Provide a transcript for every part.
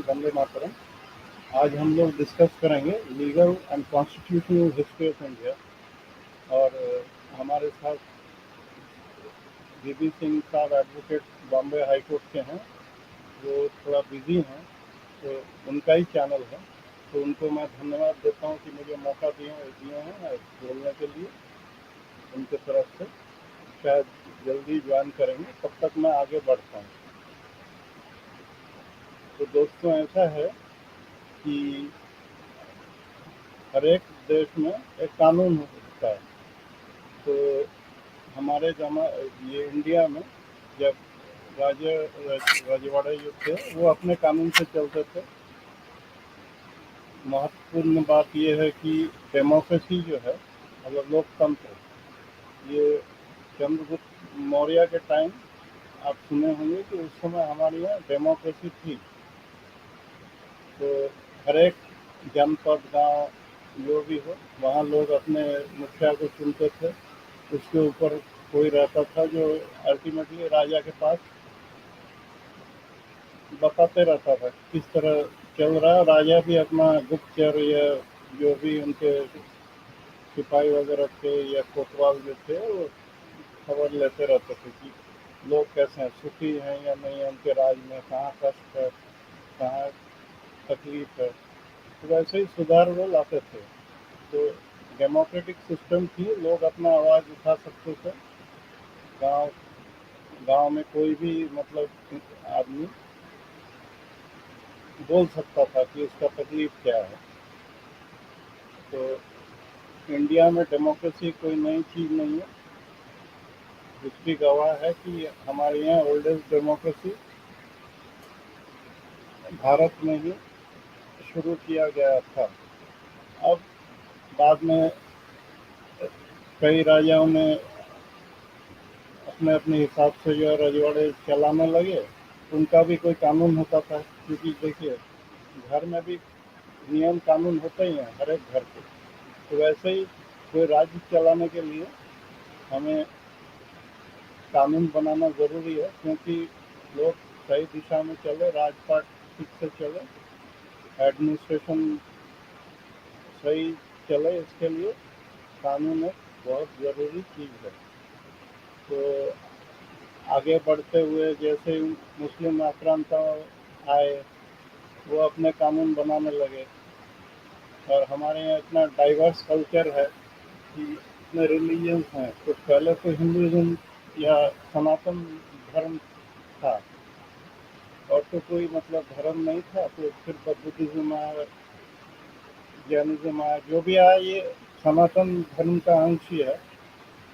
वंदे मातरम। आज हम लोग डिस्कस करेंगे legal and constitutional history of India. और हमारे साथ बीबी सिंह साहब एडवोकेट बॉम्बे हाई कोर्ट के हैं, वो थोड़ा बिजी हैं, तो उनका ही चैनल है, तो उनको मैं धन्यवाद देता हूँ कि मुझे मौका दिए हैं बोलने के लिए। उनके तरफ से शायद जल्दी ज्वाइन करेंगे, तब तक मैं आगे बढ़ता हूँ। तो दोस्तों, ऐसा है कि हर एक देश में एक कानून होता है। तो हमारे ये इंडिया में जब राजवाड़े जो थे वो अपने कानून से चलते थे। महत्वपूर्ण बात यह है कि डेमोक्रेसी जो है, मतलब लोकतंत्र, ये चंद्रगुप्त मौर्य के टाइम आप सुने होंगे कि उस समय हमारे यहाँ डेमोक्रेसी थी। तो हर एक जनपद, गांव जो भी हो, वहाँ लोग अपने मुखिया को चुनते थे। उसके ऊपर कोई रहता था जो अल्टीमेटली राजा के पास बताते रहता था किस तरह चल रहा है। राजा भी अपना गुप्तचर या जो भी उनके सिपाही वगैरह थे या कोतवाल जो थे, वो खबर लेते रहते थे कि लोग कैसे हैं, सुखी हैं या नहीं है, उनके राज में कहाँ कष्ट है, कहाँ तकलीफ है। तो वैसे ही सुधार वो लाते थे। तो डेमोक्रेटिक सिस्टम थी, लोग अपना आवाज़ उठा सकते थे। गांव गांव में कोई भी मतलब आदमी बोल सकता था कि उसका तकलीफ क्या है। तो इंडिया में डेमोक्रेसी कोई नई चीज़ नहीं है। हिस्ट्री गवाह है कि हमारे यहाँ ओल्डेस्ट डेमोक्रेसी भारत में ही शुरू किया गया था। अब बाद में कई राजाओं ने अपने अपने हिसाब से जो है रजवाड़े चलाने लगे। उनका भी कोई कानून होता था, क्योंकि देखिए घर में भी नियम कानून होते ही हैं हर एक घर के। तो वैसे ही कोई राज्य चलाने के लिए हमें कानून बनाना ज़रूरी है, क्योंकि लोग सही दिशा में चले, राजपाट ठीक से चले, एडमिनिस्ट्रेशन सही चले, इसके लिए कानून एक बहुत ज़रूरी चीज़ है। तो आगे बढ़ते हुए जैसे मुस्लिम आक्रांता आए, वो अपने कानून बनाने लगे। और हमारे यहाँ इतना डाइवर्स कल्चर है कि इतने रिलीजन्स हैं। तो पहले तो हिंदुज़म या सनातन धर्म था, और तो कोई मतलब धर्म नहीं था। तो फिर बुद्धिज्म आया, जैनिज्म आया, जो भी आया ये सनातन धर्म का अंश ही है,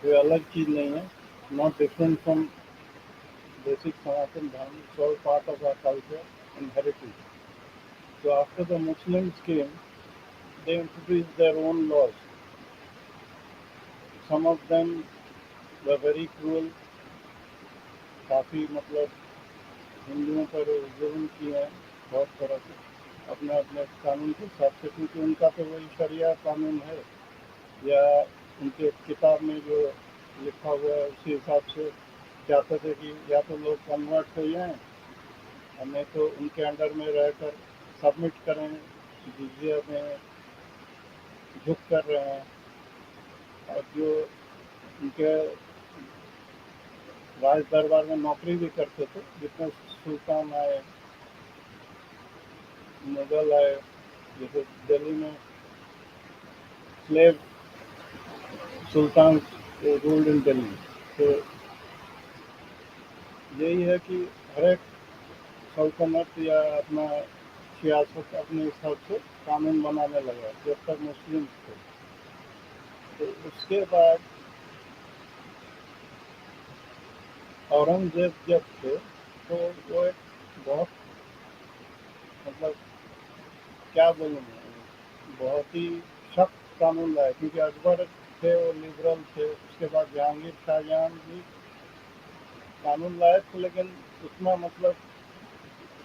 कोई अलग चीज़ नहीं है। Not different from basic Sanatan Dharma. It's all part of our culture and heritage. So after the Muslims came, they introduced their own laws. Some of them were very cruel, काफ़ी मतलब हिंदुओं पर जुल्म किए हैं बहुत तरह से अपने अपने कानून के हिसाब से, क्योंकि उनका तो वही शरिया कानून है, या उनके किताब में जो लिखा हुआ है उसी हिसाब से चाहते थे कि या तो लोग कन्वर्ट हो जाएं, और नहीं तो उनके अंडर में रहकर सबमिट करें, जिजिया में झुक कर रहे हैं। और जो उनके राज दरबार में नौकरी भी करते थे, जितने सुल्तान आए, मुगल आए, जैसे दिल्ली में स्लेव सुल्तान रूल्ड इन दिल्ली। तो यही है कि हर एक सल्तनत या अपना सियासत अपने हिसाब से कानून बनाने लगा जब तक मुस्लिम थे। तो उसके बाद औरंगजेब जब थे, तो वो एक बहुत मतलब क्या बोलूँगा, बहुत ही सख्त कानून लाए, क्योंकि अकबर थे वो लिबरल थे। उसके बाद जहांगीर शाहजहां भी कानून लाए थे, लेकिन उतना मतलब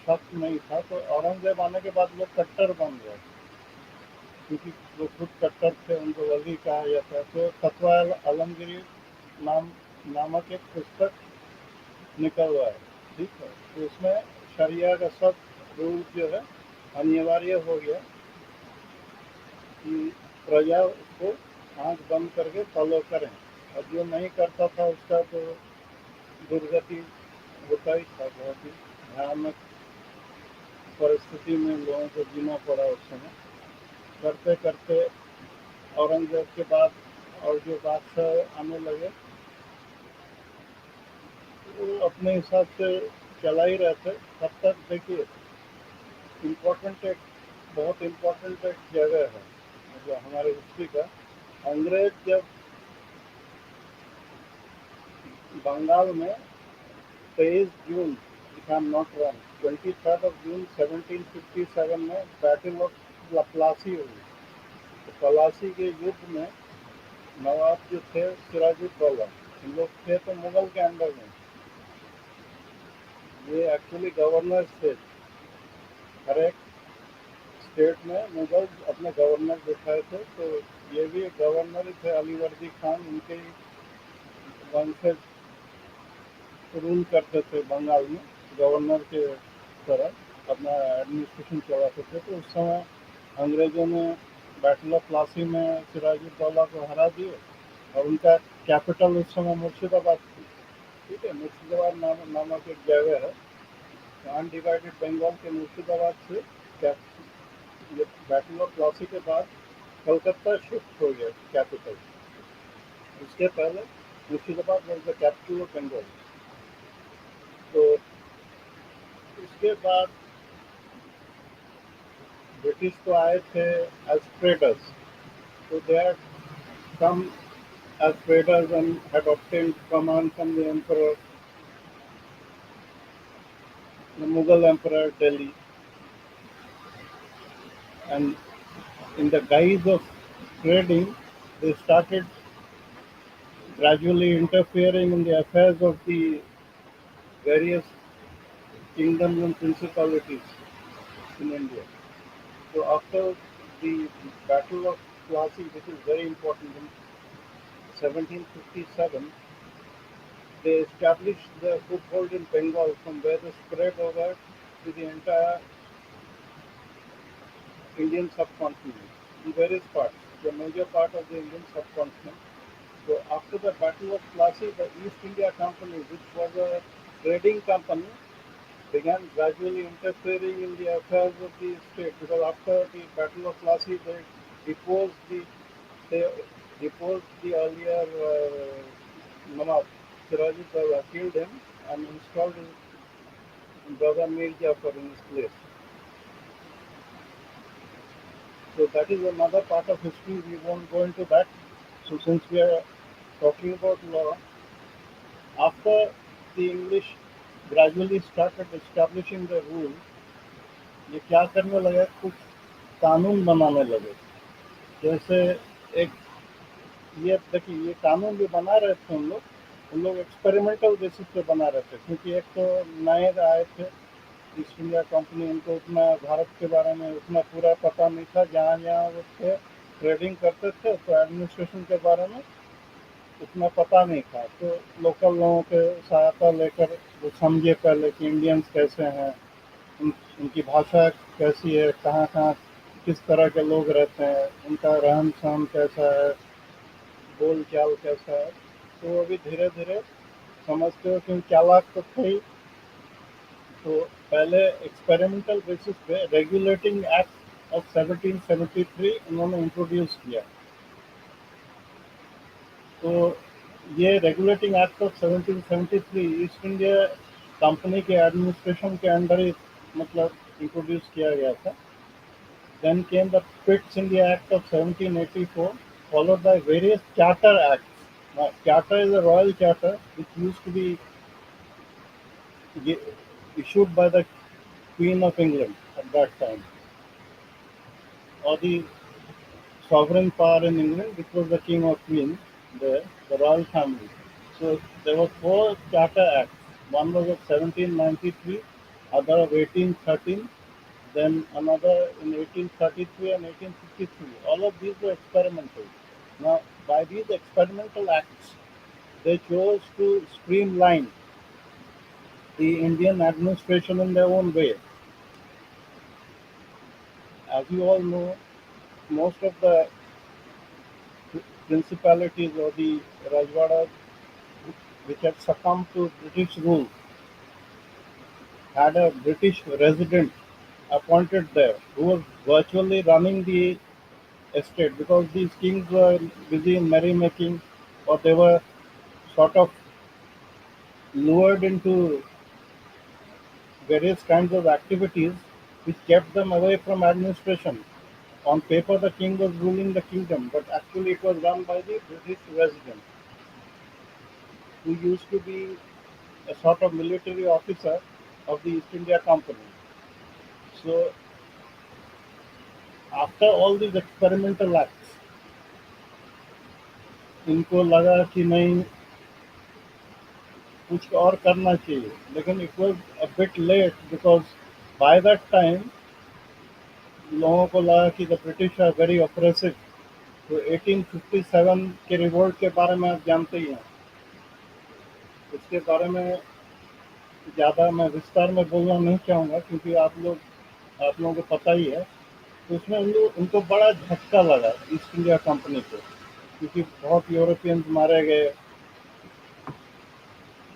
सख्त नहीं था। तो औरंगजेब आने के बाद लोग कट्टर बन गए, क्योंकि वो खुद कट्टर थे, उनको वली कहा जाता है। तो फतवा आलमगीरी नाम नामक एक पुस्तक निकलवा है, ठीक है। तो उसमें शरिया का सब रूल जो है अनिवार्य हो गया कि प्रजा उसको आंख बंद करके फॉलो करें, और जो नहीं करता था उसका तो दुर्गति होता ही था। बहुत ही भयानक परिस्थिति में लोगों को जीना पड़ा उस समय। करते करते औरंगजेब के बाद और जो बादशाह आने लगे वो अपने हिसाब से चला ही रहे थे। तब तक देखिए इम्पोर्टेंट एक बहुत इम्पोर्टेंट एक जगह है मतलब हमारे हिस्ट्री का। अंग्रेज जब बंगाल में 23 June, if I am not wrong, 23 June 1757 में बैटल ऑफ प्लासी हुई। तो प्लासी के युद्ध में नवाब जो थे सिराजुद्दौला, इन लोग थे तो मुगल के अंडर में, ये एक्चुअली गवर्नर्स थे। हर एक स्टेट में मुगल अपने गवर्नर बिठाए थे, तो ये भी एक गवर्नर ही थे, अलीवर्दी खान, उनके ही वंशज रूल करते थे बंगाल में गवर्नर के तरह अपना एडमिनिस्ट्रेशन चलाते थे। तो उस समय अंग्रेजों ने बैटल ऑफ प्लासी में सिराजुद्दौला को हरा दिए, और उनका कैपिटल उस समय मुर्शिदाबाद थी। ठीक है, मुर्शिदाबाद नामक एक जगह है। अनडिवाइडेड बंगाल के मुर्शिदाबाद से ये बैटल ऑफ प्लासी के बाद कलकत्ता शिफ्ट हो गया कैपिटल। उसके पहले Murshidabad was the capital of Bengal. तो उसके बाद ब्रिटिश तो आए थे एज ट्रेडर्स, तो they had come as traders and had obtained command from the emperor, the Mughal emperor Delhi, and in the guise of trading, they started gradually interfering in the affairs of the various kingdoms and principalities in India. So after the Battle of Plassey, which is very important, in 1757, they established the foothold in Bengal, from where they spread over to the entire Indian subcontinent in various parts, the major part of the Indian subcontinent. So after the Battle of Plassey, the East India Company, which was a trading company, began gradually interfering in the affairs of the state, because after the Battle of Plassey, deposed the they deposed the earlier Nawab Sirajuddaula, killed him, and installed his brother Mir Jafar in his place. So that is another part of history. We won't go into that. So since we are talking about law, after the English gradually started establishing the rule, ये क्या करने लगे, कुछ कानून बनाने लगे। जैसे एक ये देखिए, ये कानून भी बना रहे थे उन लोग एक्सपेरिमेंटल बेसिस पे बना रहे थे, क्योंकि एक तो नए आए थे ईस्ट इंडिया कंपनी, उनको उतना भारत के बारे में उतना पूरा पता नहीं था। जहाँ जहाँ वो थे ट्रेडिंग करते थे, तो एडमिनिस्ट्रेशन के बारे में उतना पता नहीं था। तो लोकल लोगों के सहायता लेकर वो समझे पहले कि इंडियंस कैसे हैं, उनकी भाषा कैसी है, कहाँ कहाँ किस तरह के लोग रहते हैं, उनका रहन सहन कैसा है, बोल चाल कैसा है। तो वो भी धीरे धीरे समझते हो, क्योंकि चालाक तो थे ही। तो पहले एक्सपेरिमेंटल बेसिस पे रेगुलेटिंग एक्ट ऑफ 1773 उन्होंने इंट्रोड्यूस किया। तो ये regulating act of 1773 East India Company के एडमिनिस्ट्रेशन के अंडर ही मतलब इंट्रोड्यूस किया गया था। Then came the Pitt's India act of 1784, followed by various charter acts. Now, charter is a royal charter which used to be issued by the Queen of England at that time, or the sovereign power in England, which was the king or queen, the royal family. So there were four charter acts. One was of 1793, other of 1813, then another in 1833 and 1853. All of these were experimental. Now, by these experimental acts, they chose to streamline the Indian administration in their own way. as you all know, most of the principalities or the Rajwadas which had succumbed to British rule had a British resident appointed there who was virtually running the estate because these kings were busy in merrymaking or they were sort of lured into various kinds of activities which kept them away from administration. On paper, the king was ruling the kingdom, but actually it was run by the British resident who used to be a sort of military officer of the East India Company. So, after all these experimental acts, इनको लगा कि नहीं कुछ और करना चाहिए लेकिन it was a bit late because by that time लोगों को लगा कि the British are very oppressive तो 1857 के रिवोल्ट के बारे में आप जानते ही हैं इसके बारे में ज़्यादा मैं विस्तार में बोलना नहीं चाहूँगा क्योंकि आप लोगों को पता ही है तो उसमें उनको बड़ा झटका लगा ईस्ट इंडिया कंपनी को क्योंकि बहुत यूरोपियंस मारे गए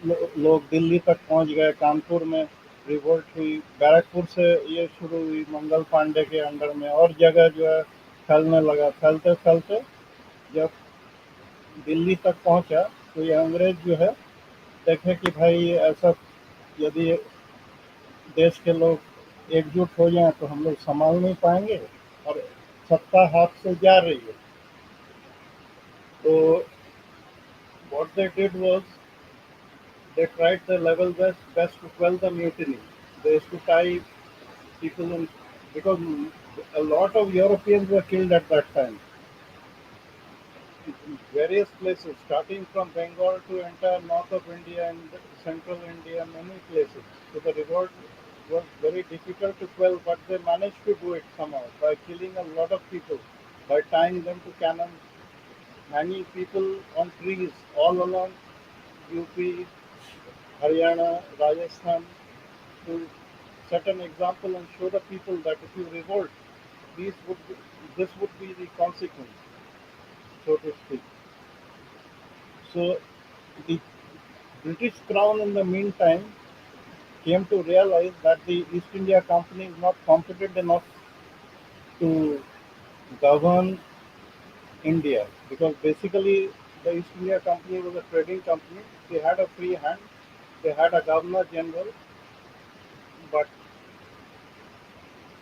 लोग दिल्ली तक पहुंच गए कानपुर में रिवोल्ट हुई बैरकपुर से ये शुरू हुई मंगल पांडे के अंडर में और जगह जो है फैलने लगा फैलते फैलते जब दिल्ली तक पहुंचा तो ये अंग्रेज जो है देखे कि भाई ऐसा यदि देश के लोग एकजुट हो जाएं तो हम लोग संभाल नहीं पाएंगे और सत्ता हाथ से जा रही है तो what they did was they tried their level best to quell the mutiny. They used to tie people in because a lot of Europeans were killed at that time. In various places, starting from Bengal to entire north of India and central India, many places. So the revolt was very difficult to quell, but they managed to do it somehow by killing a lot of people, by tying them to cannons, hanging people on trees all along UP, Haryana, Rajasthan, to set an example and show the people that if you revolt, these would be, this would be the consequence, so to speak. So the British Crown in the meantime came to realize that the East India Company is not competent enough to govern India because basically the East India Company was a trading company. They had a free hand. They had a governor general, but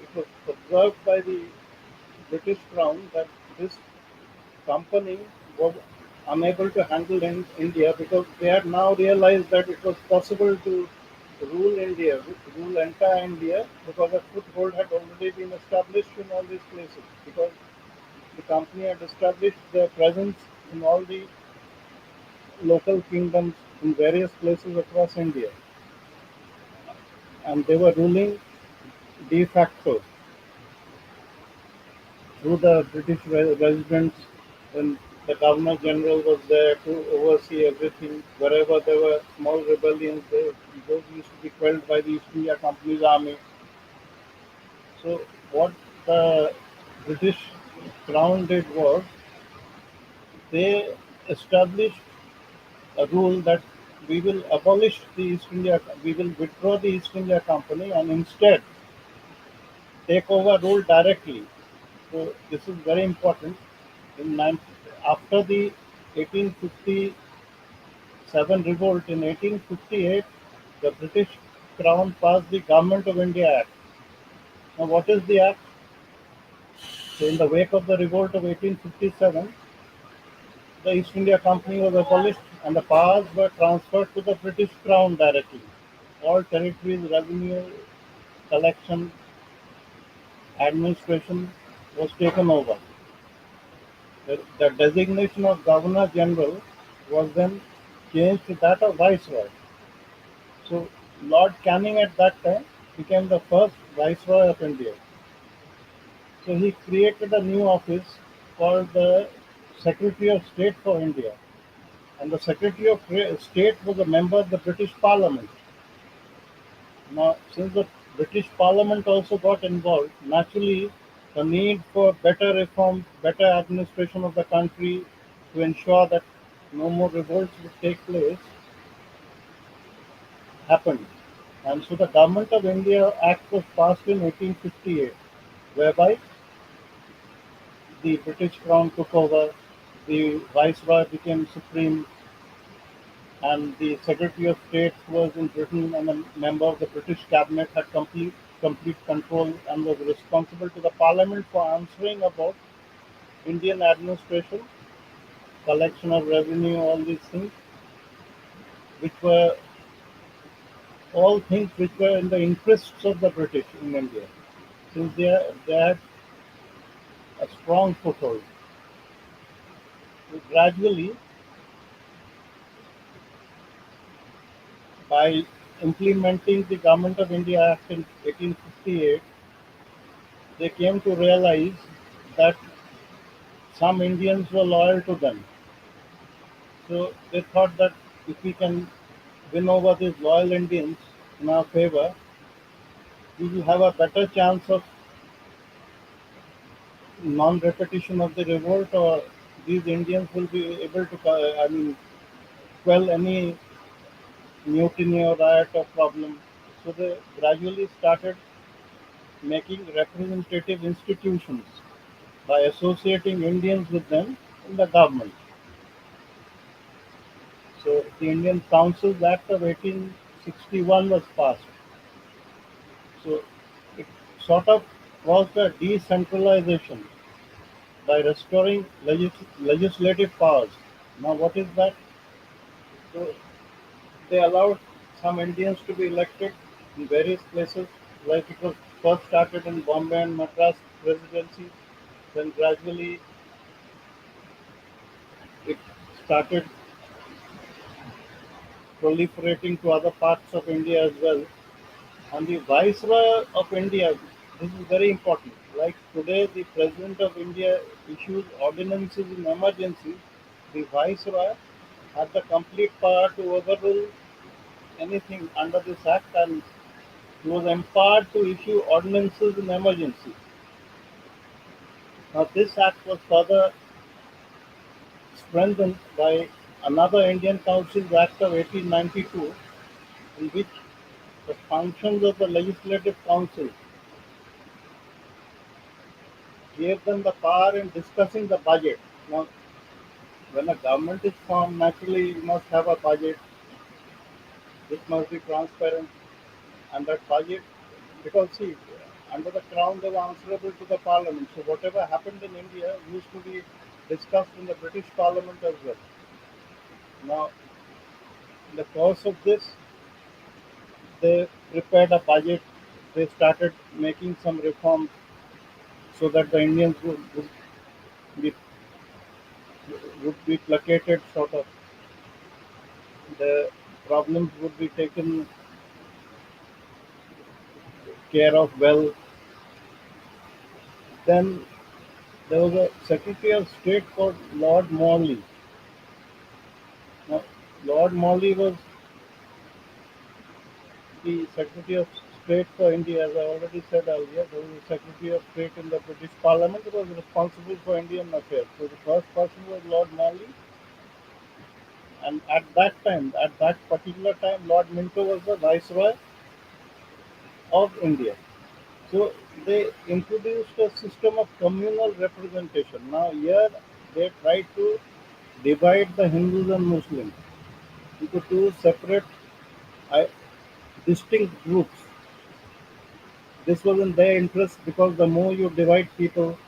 it was observed by the British Crown that this company was unable to handle in India because they had now realized that it was possible to rule India, rule entire India, because a foothold had already been established in all these places. Because the company had established their presence in all the local kingdoms in various places across India, and they were ruling de facto through the British residents when the Governor General was there to oversee everything. Wherever there were small rebellions, those used to be quelled by the East India Company's army. So what the British Crown did was they established a rule that we will abolish the East India, we will withdraw the East India Company and instead take over rule directly. So this is very important. After the 1857 revolt in 1858, the British Crown passed the Government of India Act. Now, what is the act? So, in the wake of the revolt of 1857, the East India Company was abolished and the powers were transferred to the British Crown directly. All territories, revenue, collection, administration was taken over. The designation of Governor General was then changed to that of Viceroy. So Lord Canning at that time became the first Viceroy of India. So he created a new office called the Secretary of State for India. And the Secretary of State was a member of the British Parliament. Now, since the British Parliament also got involved, naturally The need for better reform, better administration of the country to ensure that no more revolts would take place happened. And so the Government of India Act was passed in 1858, whereby the British Crown took over, the Viceroy became supreme, and the Secretary of State was in Britain, and a member of the British Cabinet had complete control and was responsible to the Parliament for answering about Indian administration, collection of revenue, all these things, which were all things which were in the interests of the British in India, since they had a strong foothold. So gradually, by implementing the Government of India Act in 1858, they came to realize that some Indians were loyal to them. So they thought that if we can win over these loyal Indians in our favor, we will have a better chance of non-repetition of the revolt, or these Indians will be able to, quell any mutiny or riot or problem. So they gradually started making representative institutions by associating Indians with them in the government. So the Indian Councils Act of 1861 was passed. So it sort of was a decentralization by restoring legislative powers. Now, what is that? So they allowed some Indians to be elected in various places, like it was first started in Bombay and Madras presidency, then gradually it started proliferating to other parts of India as well. And the Viceroy of India, this is very important. Like today, the President of India issues ordinances in emergency. The Viceroy had the complete power to overrule anything under this act, and he was empowered to issue ordinances in emergency. Now, this act was further strengthened by another Indian Councils Act of 1892, in which the functions of the Legislative Council gave them the power in discussing the budget. Now, when a government is formed, naturally you must have a budget, which must be transparent, and that budget, because see, under the crown they were answerable to the parliament. So whatever happened in India used to be discussed in the British Parliament as well. Now, in the course of this, they prepared a budget. They started making some reforms so that the Indians be would be placated, sort of. The problems would be taken care of well. Then there was a Secretary of State called Lord Morley. Now, Lord Morley was the Secretary of State for India, as I already said earlier. There was a Secretary of State in the British Parliament who was responsible for Indian affairs. So the first person was Lord Morley, and at that time, at that particular time, Lord Minto was the Viceroy of India. So they introduced a system of communal representation. Now here they tried to divide the Hindus and Muslims into two separate, uh, distinct groups. This was in their interest because the more you divide people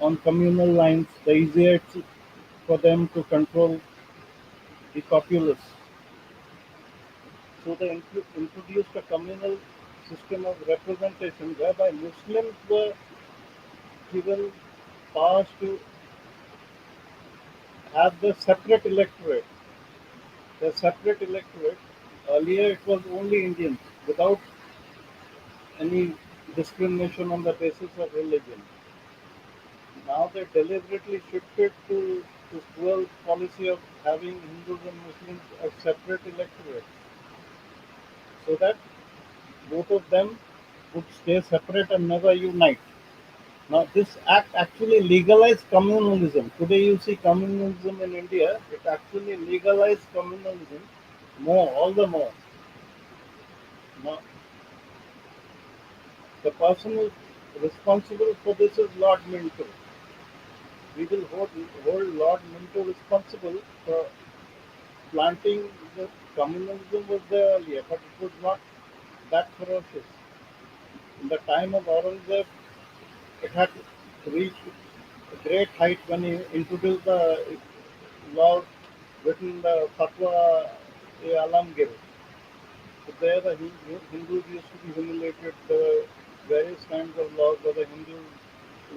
on communal lines, the easier it's for them to control the populace. So they introduced a communal system of representation whereby Muslims were given powers to have the separate electorate. The separate electorate, earlier it was only Indians without any discrimination on the basis of religion. Now they deliberately shifted to this dual policy of having Hindus and Muslims as separate electorates so that both of them would stay separate and never unite. Now, this act actually legalized communalism. Today, you see communalism in India, it actually legalized communalism more, all the more. Now, the person who is responsible for this is Lord Minto. We will hold Lord Minto responsible for planting the communalism was there earlier, but it was not that ferocious. In the time of Aurangzeb, it had reached a great height when he introduced the law written the Fatwa e Alamgir. So there the Hindus used to be humiliated. There were various kinds of laws where the Hindus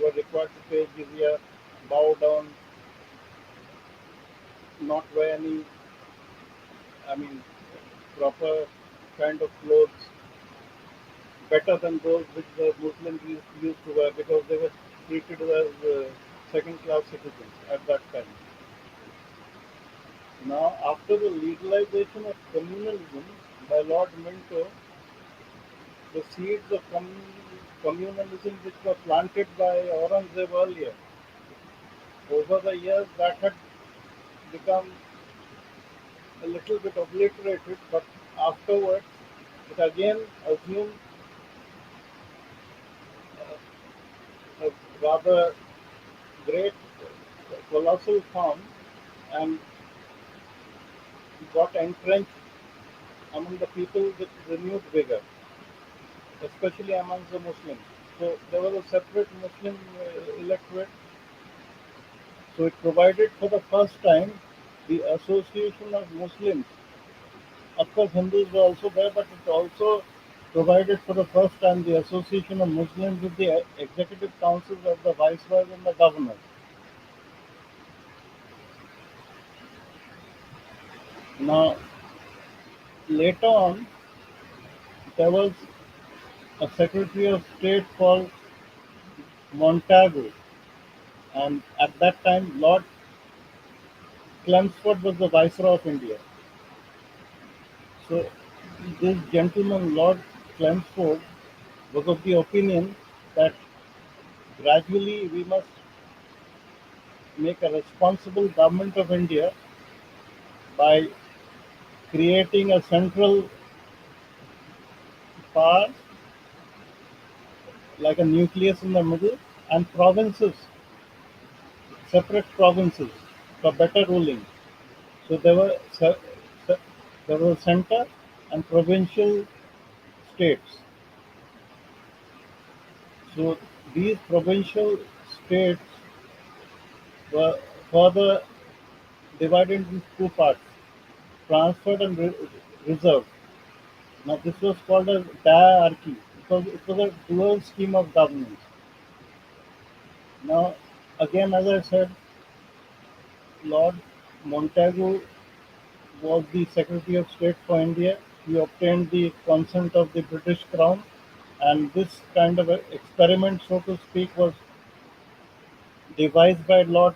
were required to pay jizya, bow down, not wear any, I mean, proper kind of clothes, better than those which the Muslims used to wear because they were treated as second-class citizens at that time. Now, after the legalization of communalism by Lord Minto, the seeds of communalism which were planted by Aurangzeb earlier, over the years that had become a little bit obliterated, but afterwards it again assumed a rather great, colossal form and got entrenched among the people with renewed vigor, especially amongst the Muslims. So there was a separate Muslim electorate. So it provided for the first time the association of Muslims. Of course, Hindus were also there, but it also provided for the first time the association of Muslims with the executive councils of the viceroys and the governors. Now, later on, there was a Secretary of State called Montagu, and at that time, Lord Chelmsford was the Viceroy of India. So, this gentleman, Lord Chelmsford, was of the opinion that gradually we must make a responsible government of India by creating a central power like a nucleus in the middle and provinces, separate provinces for better ruling. So there were center and provincial states. So these provincial states were further divided into two parts, transferred and reserved. Now this was called a diarchy because it was a dual scheme of governance. Now again, as I said, Lord Montagu was the Secretary of State for India. He obtained the consent of the British Crown, and this kind of a experiment, so to speak, was devised by Lord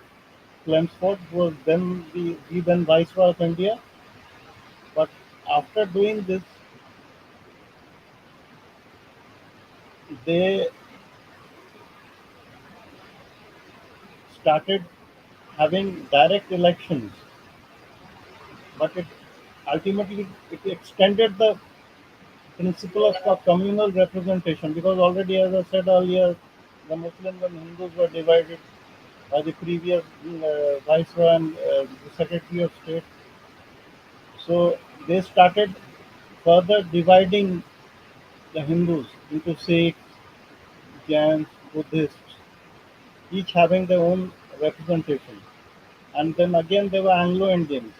Chelmsford, who was then the then Viceroy of India. But after doing this, they started having direct elections, but it ultimately it extended the principle of communal representation because already, as I said earlier, the Muslims and Hindus were divided by the previous viceroy and the secretary of state. So they started further dividing the Hindus into Sikhs, Jains, Buddhists, each having their own representation. And then again, there were Anglo-Indians,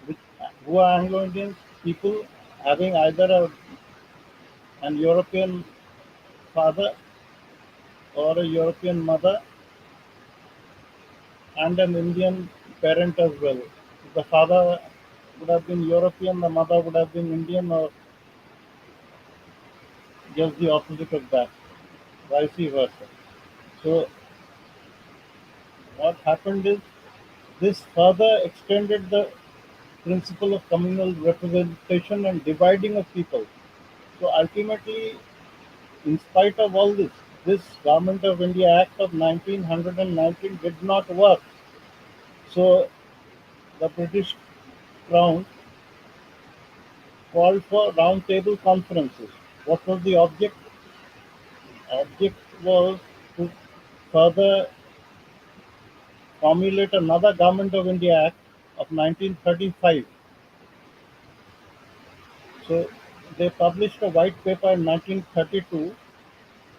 which, who are Anglo-Indians? People having either an European father or a European mother and an Indian parent as well. The father would have been European, the mother would have been Indian, or just the opposite of that, vice versa. So, what happened is this further extended the principle of communal representation and dividing of people. So, ultimately, in spite of all this, this Government of India Act of 1919 did not work. So the British Crown called for round table conferences. What was the object? Object was to further formulate another Government of India Act of 1935. So they published a white paper in 1932,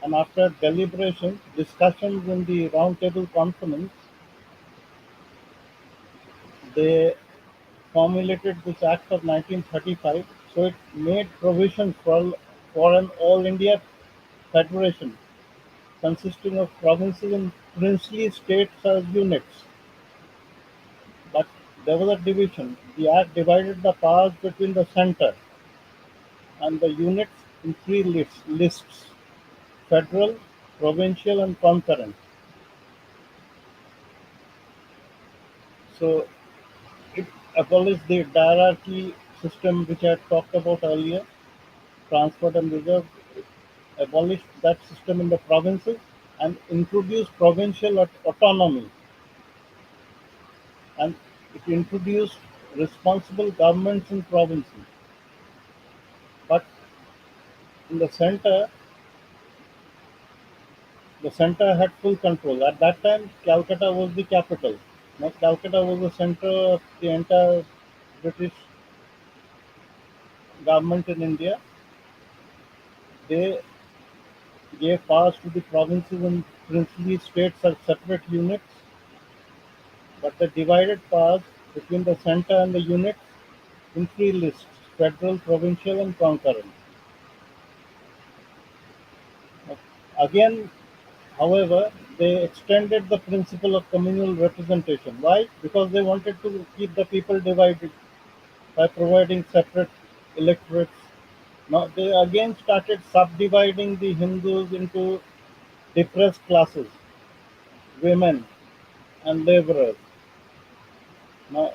and after deliberation, discussions in the Round Table Conference, they formulated this Act of 1935. So it made provisions for an all India federation consisting of provinces and princely states as units. But there was a division. The Act divided the powers between the centre and the units in three lists: federal, provincial, and concurrent. So it abolished the hierarchy system which I had talked about earlier, transferred and reserved, abolished that system in the provinces and introduced provincial autonomy, and it introduced responsible governments in provinces. But in the center had full control. At that time, Calcutta was the capital. Now, Calcutta was the center of the entire British government in India. They gave powers to the provinces and princely states as separate units, but they divided powers between the center and the units in three lists: federal, provincial, and concurrent. Again, however, they extended the principle of communal representation. Why? Because they wanted to keep the people divided by providing separate electorates. Now they again started subdividing the Hindus into depressed classes, women, and laborers. Now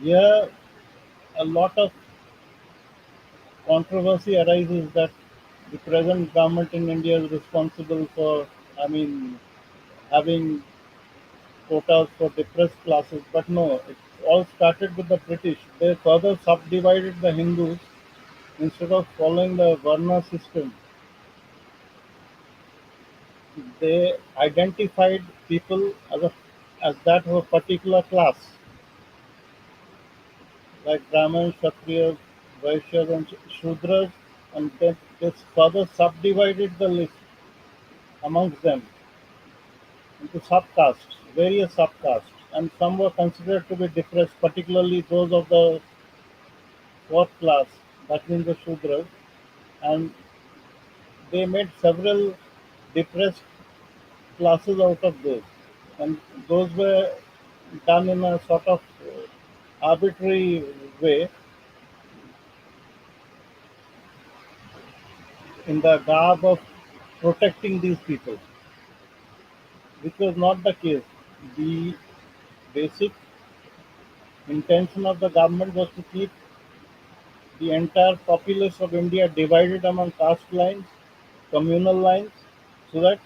here a lot of controversy arises that the present government in India is responsible for, I mean, having quotas for depressed classes. But no, it all started with the British. They further subdivided the Hindus. Instead of following the Varna system, they identified people as that of a particular class, like Brahmins, Kshatriyas, Vaishyas, and Shudras, and then this further subdivided the list amongst them into subcastes, various subcastes, and some were considered to be depressed, particularly those of the fourth class, that means the Shudras, and they made several depressed classes out of those, and those were done in a sort of arbitrary way in the garb of protecting these people, which was not the case. The basic intention of the government was to keep the entire populace of India divided among caste lines, communal lines, so that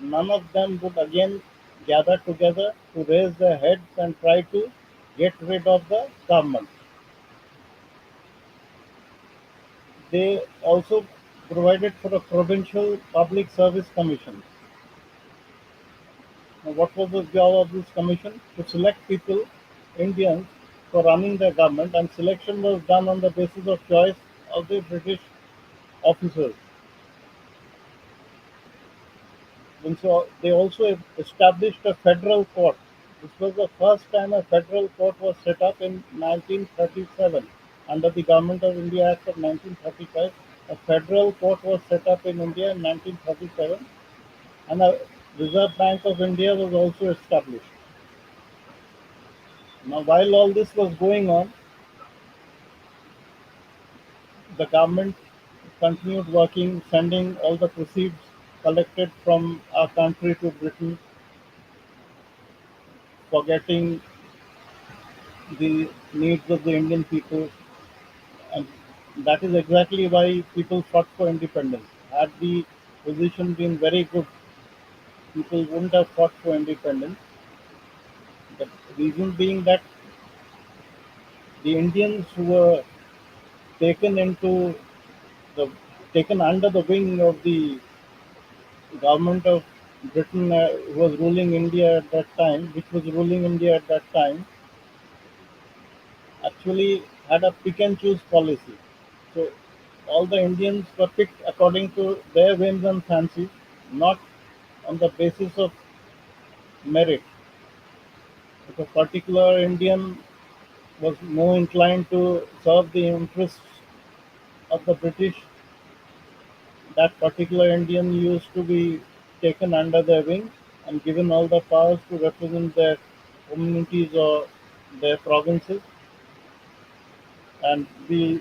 none of them would again gather together to raise their heads and try to get rid of the government. They also provided for a provincial public service commission. Now, what was the job of this commission? To select people, Indians, for running the government, and selection was done on the basis of choice of the British officers. And so they also established a federal court. This was the first time a federal court was set up in 1937. Under the Government of India Act of 1935, a federal court was set up in India in 1937, and a Reserve Bank of India was also established. Now, while all this was going on, the government continued working, sending all the proceeds collected from our country to Britain, forgetting the needs of the Indian people, and that is exactly why people fought for independence. Had the position been very good, people wouldn't have fought for independence. The reason being that the Indians who were taken into the taken under the wing of the government of Britain, who was ruling India at that time, which was ruling India at that time, actually had a pick and choose policy. So all the Indians were picked according to their whims and fancies, not on the basis of merit. If a particular Indian was more inclined to serve the interests of the British, that particular Indian used to be taken under their wing and given all the powers to represent their communities or their provinces and be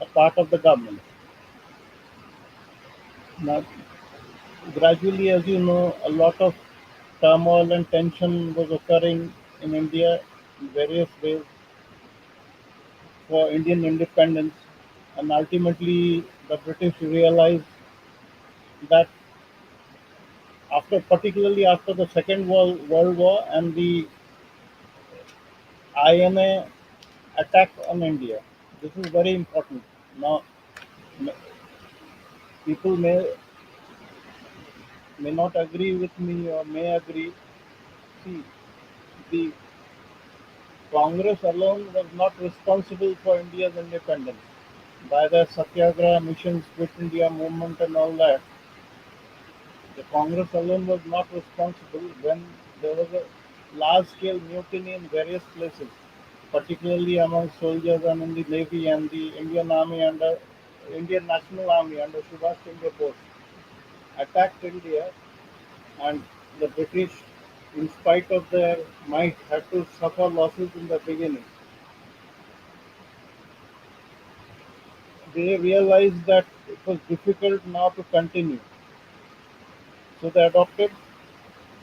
a part of the government. Now, gradually, as you know, a lot of turmoil and tension was occurring in India in various ways for Indian independence, and ultimately the British realized that particularly after the Second World War and the INA attack on India, this is very important. Now, m- people may not agree with me or may agree. See, the Congress alone was not responsible for India's independence. By the Satyagraha mission, Quit India movement, and all that, the Congress alone was not responsible when there was a large scale mutiny in various places, particularly among soldiers and in the Navy and the Indian National Army under Subhash Chandra Bose attacked India, and the British, in spite of their might, had to suffer losses in the beginning. They realized that it was difficult now to continue, so they adopted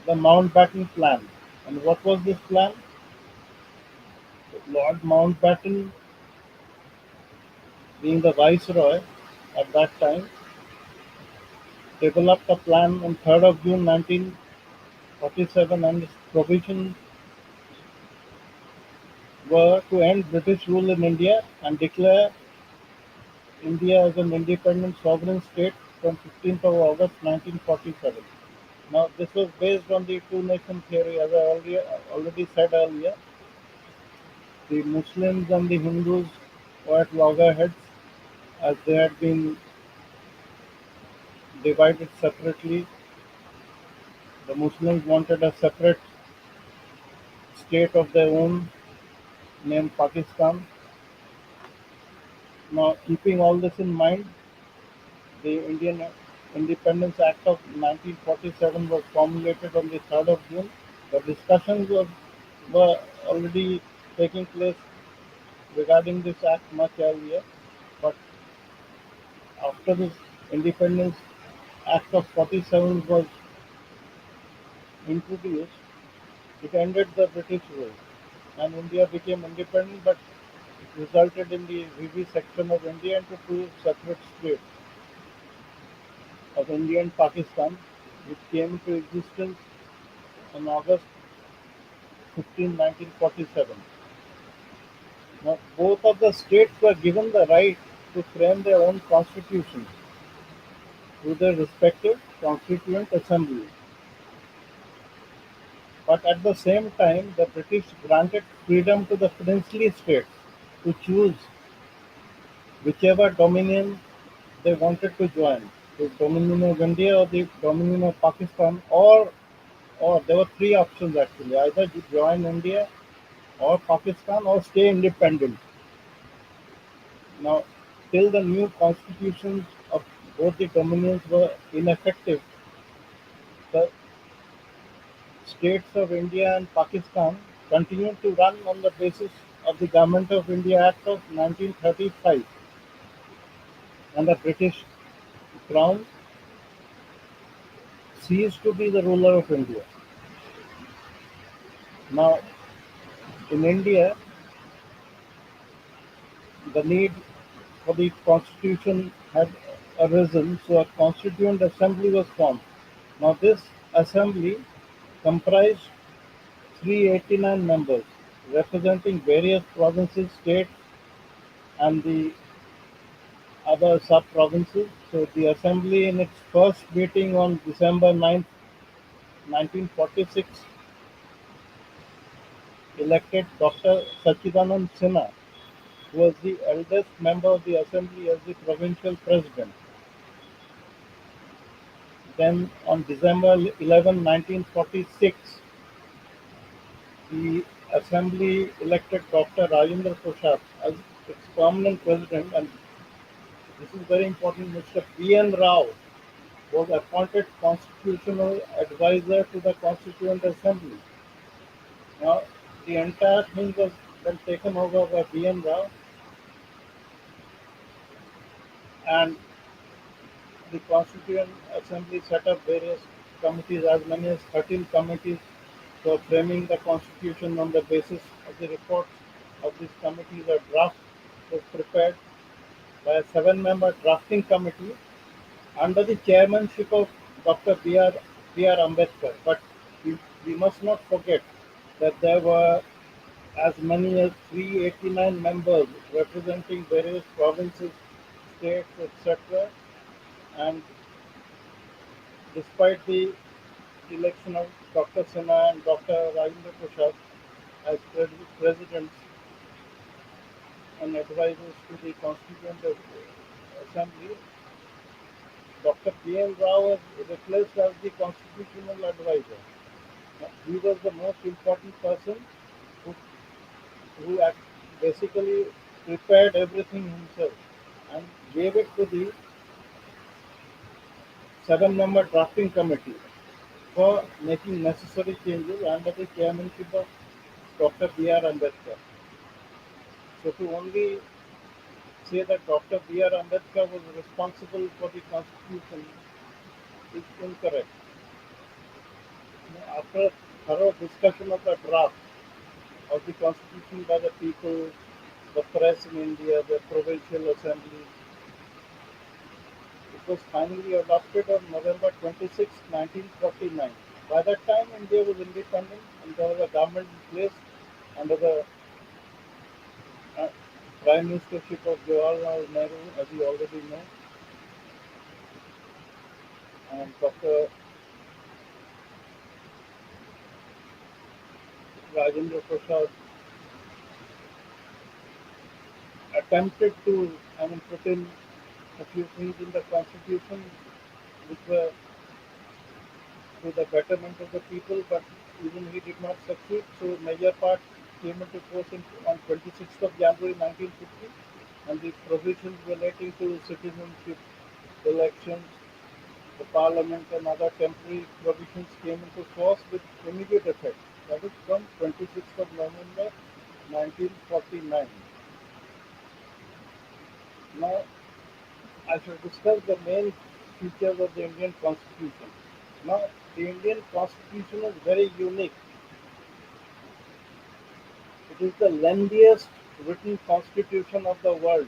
the Mountbatten Plan. And what was this plan? Lord Mountbatten, being the viceroy at that time, developed a plan on 3rd of June 1947, and its provisions were to end British rule in India and declare India as an independent sovereign state from 15th of August 1947. Now, this was based on the two nation theory, as I already said earlier. The Muslims and the Hindus were at loggerheads as they had been divided separately. The Muslims wanted a separate state of their own named Pakistan. Now, keeping all this in mind, the Indian Independence Act of 1947 was formulated on the 3rd of June. The discussions were already taking place regarding this act much earlier, but after this Independence Act of 47 was introduced, it ended the British rule and India became independent, but it resulted in the vivisection of India into two separate states of India and Pakistan, which came into existence on August 15, 1947. Now, both of the states were given the right to frame their own constitutions through their respective constituent assemblies. But at the same time, the British granted freedom to the princely states to choose whichever dominion they wanted to join, the Dominion of India or the Dominion of Pakistan, or there were three options actually: either you join India or Pakistan or stay independent. Now, till the new constitutions of both the dominions were ineffective, the states of India and Pakistan continued to run on the basis of the Government of India Act of 1935, and the British Crown ceased to be the ruler of India. Now, in India, the need for the constitution had arisen, so a constituent assembly was formed. Now, this assembly comprised 389 members representing various provinces, states, and the other sub-provinces. So the assembly in its first meeting on December 9, 1946 elected Dr. Sachidanand Sinha, who was the eldest member of the assembly, as the provincial president. Then on December 11, 1946, the assembly elected Dr. Rajendra Prasad as its permanent president, and this is very important. Mr. P.N. Rao was appointed constitutional advisor to the Constituent Assembly. Now, the entire thing was then taken over by B.N. Rao, and the Constituent Assembly set up various committees, as many as 13 committees for framing the Constitution. On the basis of the reports of these committees, a draft was prepared by a seven-member drafting committee under the chairmanship of Dr. B.R. Ambedkar. But we must not forget that there were as many as 389 members representing various provinces, states, etc. And despite the election of Dr. Sinha and Dr. Rajendra Prasad as presidents and advisors to the Constituent Assembly, Dr. P.N. Rao was replaced as the constitutional advisor. He was the most important person who, who basically prepared everything himself and gave it to the seven-member drafting committee for making necessary changes under the chairmanship of Dr. B.R. Ambedkar. So to only say that Dr. B.R. Ambedkar was responsible for the constitution is incorrect. After thorough discussion of the draft of the constitution by the people, the press in India, the provincial assemblies, it was finally adopted on November 26, 1949. By that time, India was independent and there was a government in place under the uh, Prime Ministership of Jawaharlal Nehru, as you already know, and Dr. Rajendra Prasad attempted to, put in a few things in the constitution which were to the betterment of the people, but even he did not succeed. So major part came into force on 26th of January 1950, and the provisions relating to citizenship, elections, the parliament, and other temporary provisions came into force with immediate effect. That is from 26th of November 1949. Now, I shall discuss the main features of the Indian Constitution. Now, the Indian Constitution is very unique. It is the lengthiest written constitution of the world.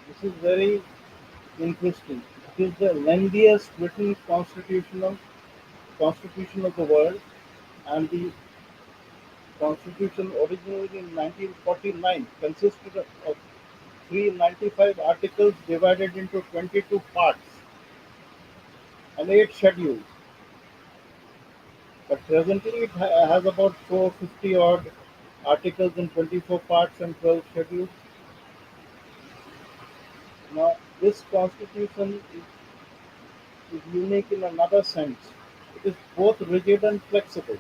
This is very interesting. It is the lengthiest written constitution of the world, and the constitution originally in 1949 consisted of 395 articles divided into 22 parts and 8 schedules. But presently it has about 450 odd articles in 24 parts and 12 schedules. Now, this constitution is unique in another sense. It is both rigid and flexible.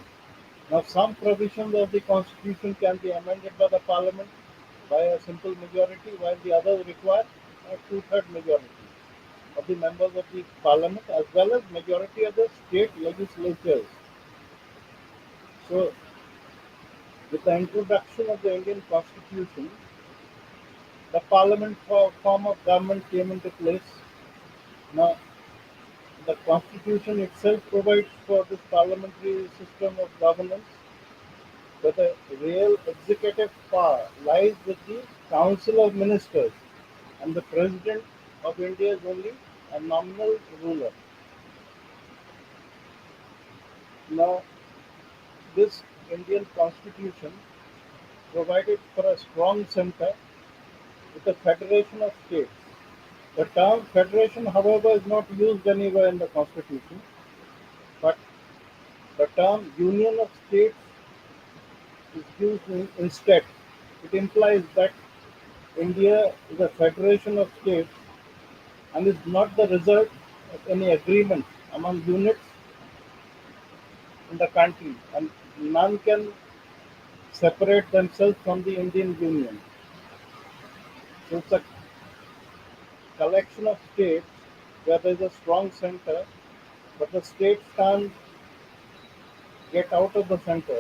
Now, some provisions of the constitution can be amended by the parliament by a simple majority, while the others require a two-third majority of the members of the parliament as well as majority of the state legislatures. So, with the introduction of the Indian Constitution, the parliament form of government came into place. Now, the Constitution itself provides for this parliamentary system of governance, but the real executive power lies with the Council of Ministers, and the President of India is only a nominal ruler. Now, this Indian constitution provided for a strong center with a federation of states. The term federation, however, is not used anywhere in the constitution, but the term union of states is used instead. It implies that India is a federation of states and is not the result of any agreement among units in the country, and none can separate themselves from the Indian Union. So it's a collection of states where there is a strong center, but the states can't get out of the center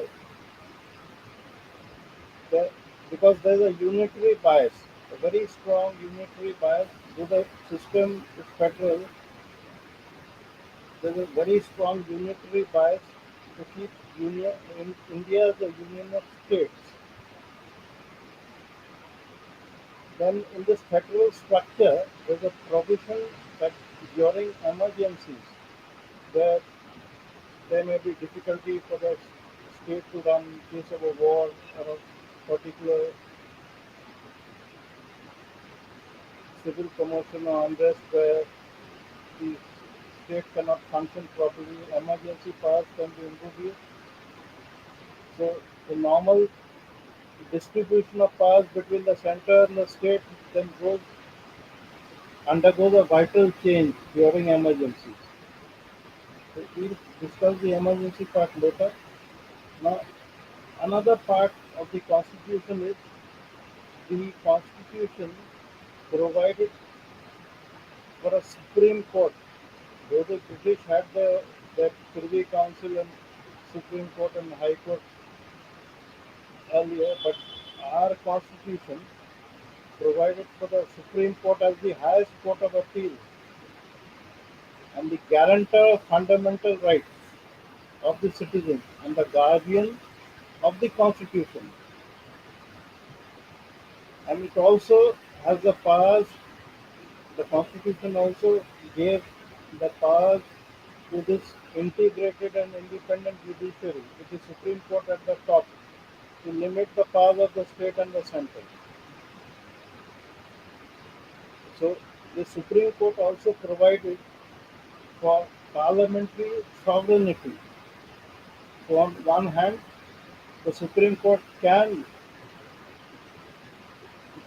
there, because there is a unitary bias, a very strong unitary bias. Though the system is federal, there is a very strong unitary bias to keep India as a union of states. Then in this federal structure, there's a provision that during emergencies, where there may be difficulty for the state to run in case of a war or a particular civil commotion or unrest where the state cannot function properly, emergency powers can be introduced. So the normal distribution of powers between the center and the state then undergoes a vital change during emergencies. So we'll discuss the emergency part later. Now, another part of the Constitution is the Constitution provided for a Supreme Court. Though the British had their Privy Council and Supreme Court and High Court earlier, but our Constitution provided for the Supreme Court as the highest court of appeal and the guarantor of fundamental rights of the citizens and the guardian of the Constitution. And it also has the powers, the Constitution also gave the powers to this integrated and independent judiciary, with the Supreme Court at the top, to limit the powers of the state and the center. So the Supreme Court also provided for parliamentary sovereignty. So on one hand, the Supreme Court can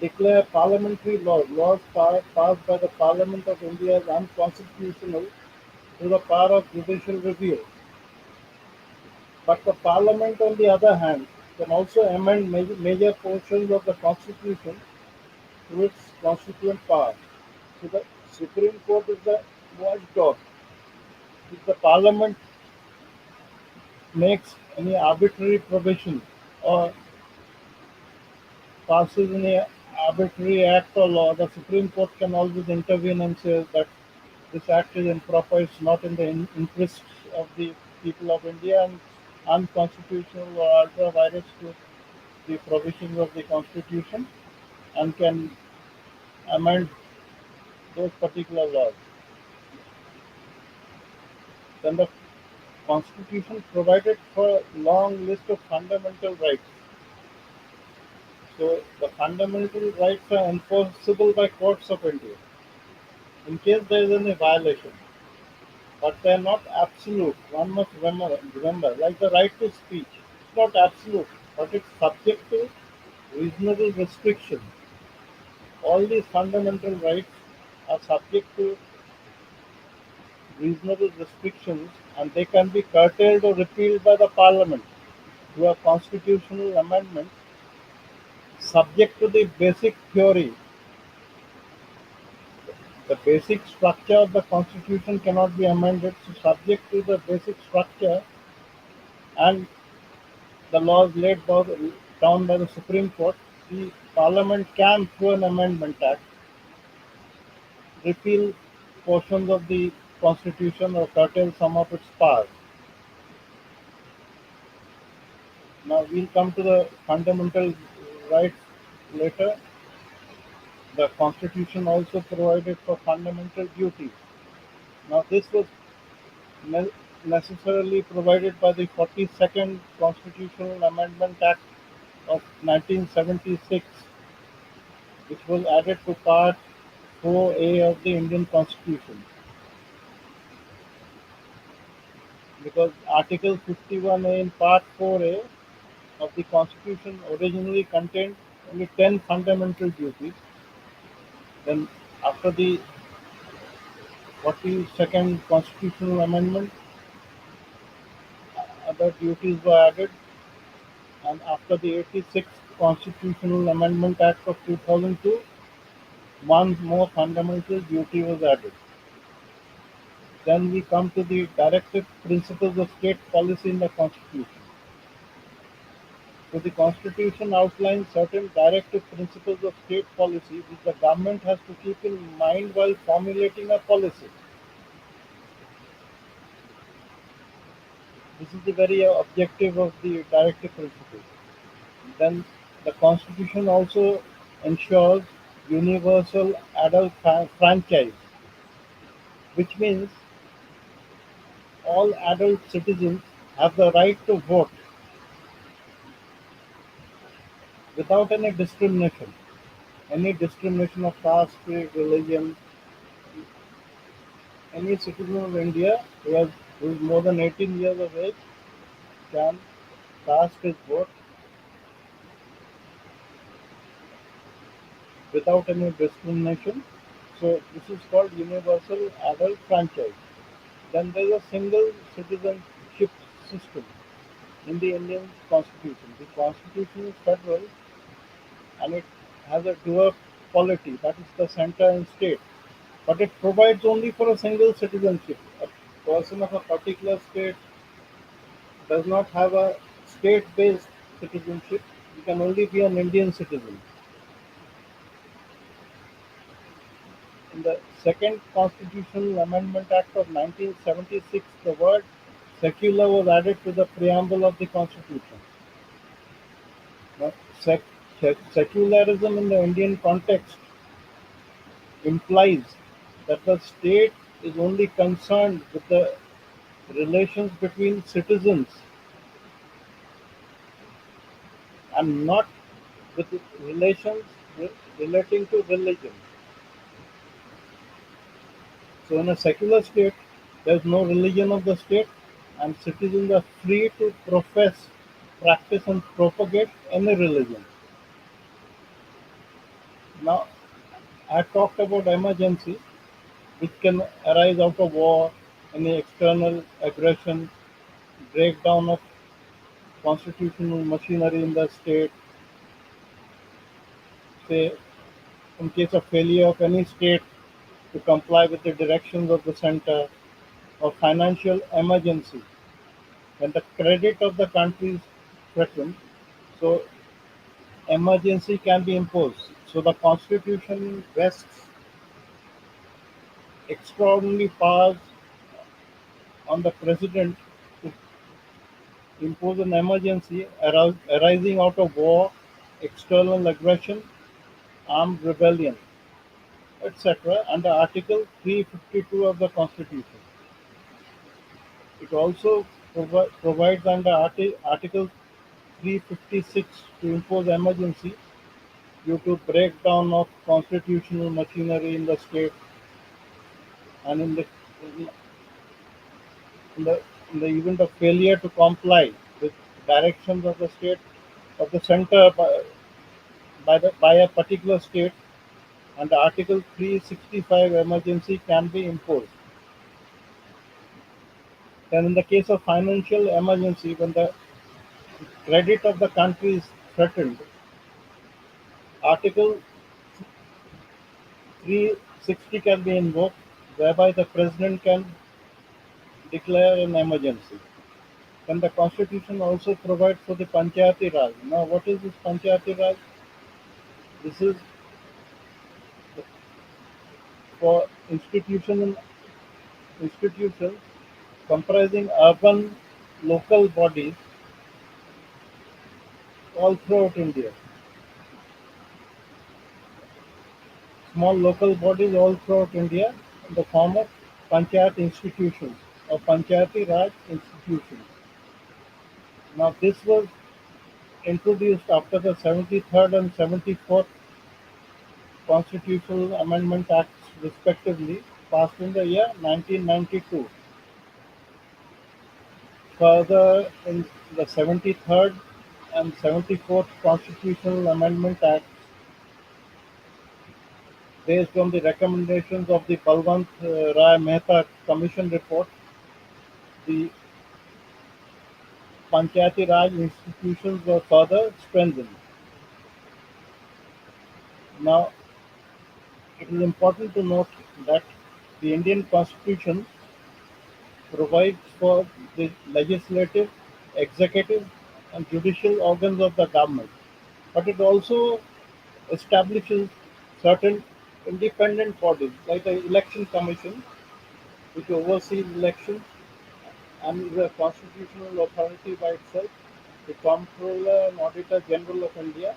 declare parliamentary laws passed by the Parliament of India as unconstitutional through the power of judicial review. But the Parliament, on the other hand, can also amend major portions of the Constitution through its constituent power. So the Supreme Court is the watchdog. If the Parliament makes any arbitrary provision or passes any arbitrary act or law, the Supreme Court can always intervene and say that this act is improper, it's not in the interests of the people of India and unconstitutional or ultra virus to the provisions of the Constitution, and can amend those particular laws. Then the Constitution provided for a long list of fundamental rights. So the fundamental rights are enforceable by courts of India in case there is any violation, but they are not absolute. One must remember, like the right to speech, it's not absolute, but it's subject to reasonable restriction. All these fundamental rights are subject to reasonable restrictions, and they can be curtailed or repealed by the Parliament through a constitutional amendment subject to the basic theory. The basic structure of the Constitution cannot be amended, so subject to the basic structure and the laws down by the Supreme Court, the Parliament can, through an amendment act, repeal portions of the Constitution or curtail some of its powers. Now we'll come to the fundamental rights later. The Constitution also provided for fundamental duties. Now this was necessarily provided by the 42nd Constitutional Amendment Act of 1976, which was added to Part 4A of the Indian Constitution, because Article 51A in Part 4A of the Constitution originally contained only 10 fundamental duties. Then, after the 42nd Constitutional Amendment, other duties were added, and after the 86th Constitutional Amendment Act of 2002, one more fundamental duty was added. Then we come to the directive principles of state policy in the Constitution. So the Constitution outlines certain directive principles of state policy which the government has to keep in mind while formulating a policy. This is the very objective of the directive principles. Then the Constitution also ensures universal adult franchise, which means all adult citizens have the right to vote without any discrimination of caste, creed, religion. Any citizen of India who is more than 18 years of age can cast his vote without any discrimination. So this is called universal adult franchise. Then there is a single citizenship system in the Indian Constitution. The Constitution is federal and it has a dual polity, that is the center and state. But it provides only for a single citizenship. A person of a particular state does not have a state-based citizenship. He can only be an Indian citizen. In the Second Constitutional Amendment Act of 1976, the word secular was added to the preamble of the Constitution. Now, secularism in the Indian context implies that the state is only concerned with the relations between citizens and not with relations relating to religion. So, in a secular state, there is no religion of the state, and citizens are free to profess, practice, and propagate any religion. Now, I talked about emergency, which can arise out of war, any external aggression, breakdown of constitutional machinery in the state, say, in case of failure of any state to comply with the directions of the center, or financial emergency, when the credit of the country is threatened, so emergency can be imposed. So the Constitution vests extraordinary powers on the President to impose an emergency arising out of war, external aggression, armed rebellion, etc., under Article 352 of the Constitution. It also provides under Article 356 to impose emergency due to breakdown of constitutional machinery in the state, and in the in the event of failure to comply with directions of the state of the center by a particular state, under Article 365 emergency can be imposed. Then in the case of financial emergency, when the credit of the country is threatened, Article 360 can be invoked, whereby the president can declare an emergency. Then the Constitution also provides for the Panchayati Raj. Now, what is this Panchayati Raj? This is for institutions comprising urban local bodies all throughout India. Small local bodies all throughout India in the form of panchayat institutions of Panchayati Raj institutions. Now, this was introduced after the 73rd and 74th Constitutional Amendment Acts, respectively, passed in the year 1992. Further, in the 73rd and 74th Constitutional Amendment Acts, based on the recommendations of the Balwant Rai Mehta Commission report, the Panchayati Raj institutions were further strengthened. Now, it is important to note that the Indian Constitution provides for the legislative, executive, and judicial organs of the government, but it also establishes certain independent bodies like the Election Commission, which oversees elections and is a constitutional authority by itself, the Comptroller and Auditor General of India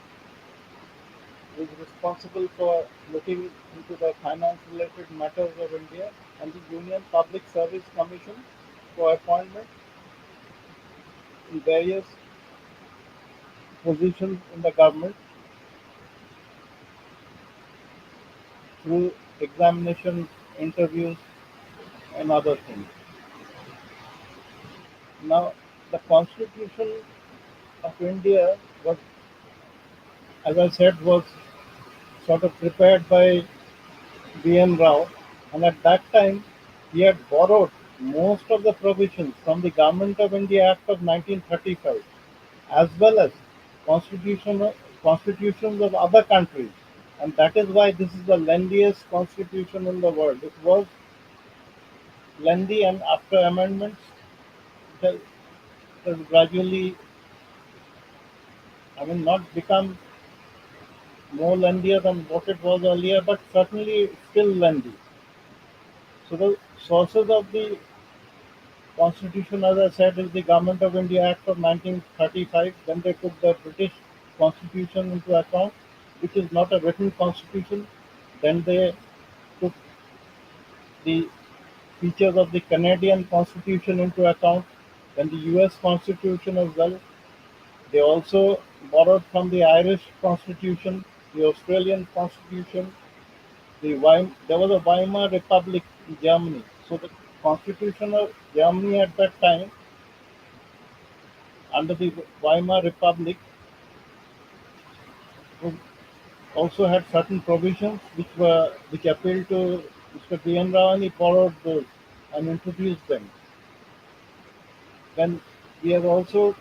is responsible for looking into the finance-related matters of India, and the Union Public Service Commission for appointment in various positions in the government through examination, interviews, and other things. Now, the Constitution of India was, as I said, was sort of prepared by B.N. Rao, and at that time he had borrowed most of the provisions from the Government of India Act of 1935, as well as constitutions of other countries, and that is why this is the lengthiest constitution in the world. It was lengthy, and after amendments, it has gradually, I mean, not become more lengthier than what it was earlier, but certainly still lengthy. So the sources of the Constitution, as I said, is the Government of India Act of 1935. Then they took the British Constitution into account, which is not a written constitution. Then they took the features of the Canadian Constitution into account, then the US Constitution as well. They also borrowed from the Irish Constitution, the Australian Constitution, there was a Weimar Republic in Germany. So the Constitution of Germany at that time, under the Weimar Republic, was also had certain provisions which appealed to Mr. B.N. Rao, and he borrowed those and introduced them. Then we have also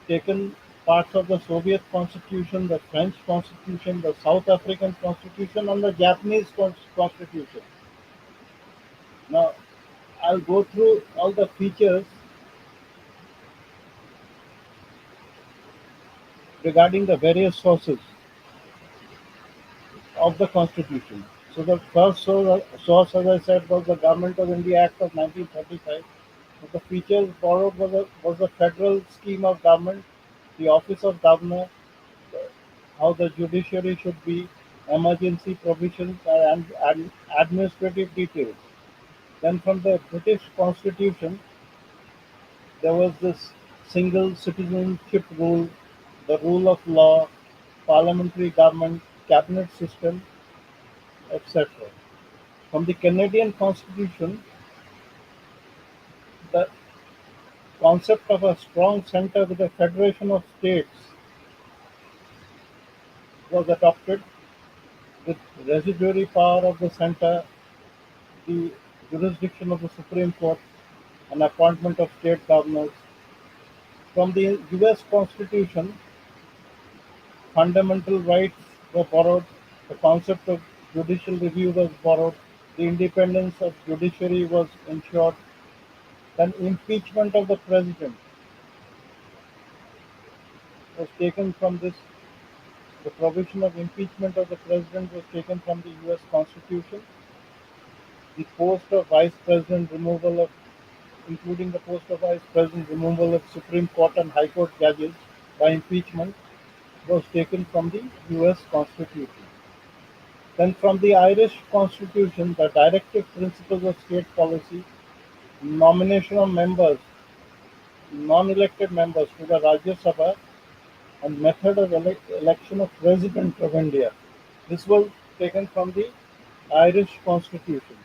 taken parts of the Soviet Constitution, the French Constitution, the South African Constitution, and the Japanese Constitution. Now, I'll go through all the features regarding the various sources of the Constitution. So the first source, as I said, was the Government of India Act of 1935. The features borrowed was the federal scheme of government, the office of governor, how the judiciary should be, emergency provisions, and administrative details. Then from the British Constitution, there was this single citizenship rule, the rule of law, parliamentary government, cabinet system, etc. From the Canadian Constitution, the concept of a strong center with a federation of states was adopted, with residuary power of the center, the jurisdiction of the Supreme Court, and appointment of state governors. From the US Constitution, fundamental rights were borrowed, the concept of judicial review was borrowed, the independence of judiciary was ensured, then impeachment of the president was taken from this. The provision of impeachment of the president was taken from the US Constitution. The post of vice president removal of, including the post of vice president removal of Supreme Court and High Court judges by impeachment, was taken from the US Constitution. Then from the Irish Constitution, the directive principles of state policy, nomination of members, non-elected members to the Rajya Sabha, and method of election of President of India. This was taken from the Irish Constitution,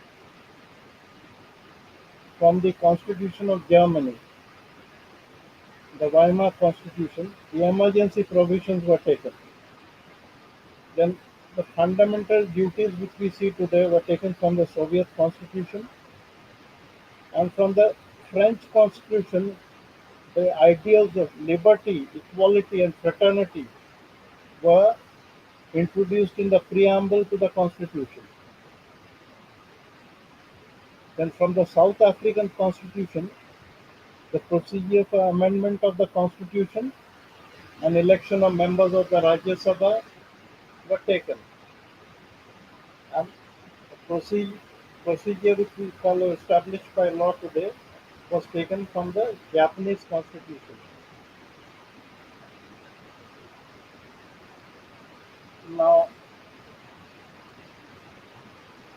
from the Constitution of Germany, the Weimar Constitution. The emergency provisions were taken. Then the fundamental duties which we see today were taken from the Soviet Constitution, and from the French Constitution. The ideals of liberty, equality, and fraternity were introduced in the preamble to the Constitution. Then, from the South African Constitution, the procedure for amendment of the Constitution and election of members of the Rajya Sabha were taken. And the procedure which we follow established by law today was taken from the Japanese Constitution. Now,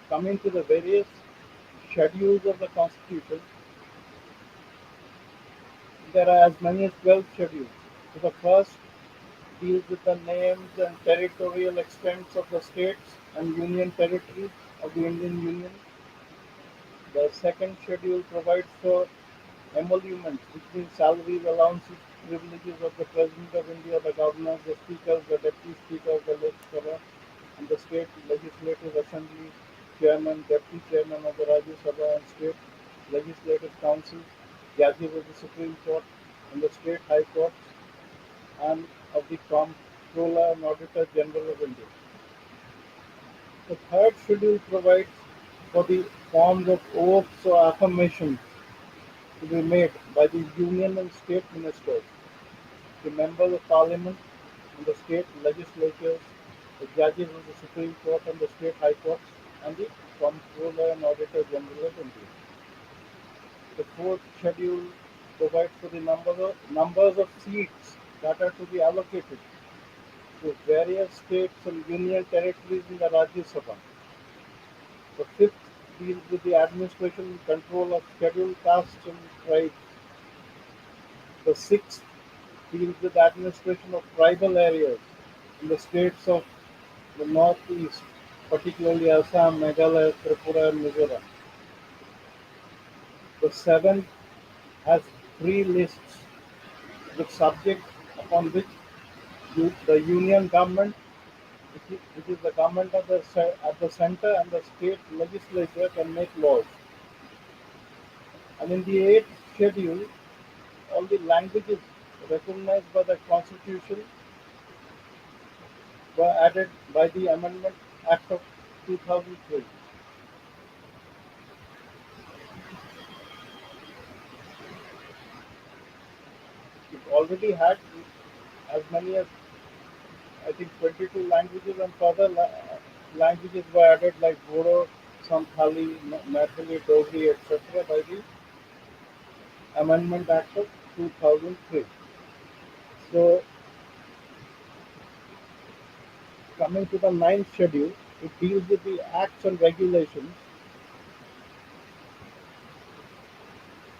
coming to the various schedules of the Constitution, there are as many as 12 schedules. So the first deals with the names and territorial extents of the states and union territories of the Indian Union. The second schedule provides for emoluments, which means salaries, allowances, privileges of the President of India, the governors, the speakers, the deputy speakers, the Lok Sabha, and the state legislative assembly chairman, deputy chairman of the Rajya Sabha and state legislative councils, judges of the Supreme Court and the state high courts, and of the Comptroller and Auditor General of India. The third schedule provides for the forms of oaths or affirmations to be made by the union and state ministers, the members of parliament and the state legislatures, the judges of the Supreme Court and the state high courts, and the Comptroller and Auditor General of India. The fourth schedule provides for the numbers of seats that are to be allocated to various states and union territories in the Rajya Sabha. The fifth deals with the administration and control of scheduled castes and tribes. The sixth deals with the administration of tribal areas in the states of the northeast, particularly Assam, Meghalaya, Tripura, and Mizoram. The seventh has three lists with subjects upon which the union government, which is the government at the center, and the state legislature can make laws. And in the eighth schedule, all the languages recognized by the Constitution were added by the Amendment Act of 2003. It already had as many as, I think, 22 languages, and further languages were added like Bodo, Santhali, Maithili, Dogri, etc. by the Amendment Act of 2003. So, coming to the ninth schedule, it deals with the acts and regulations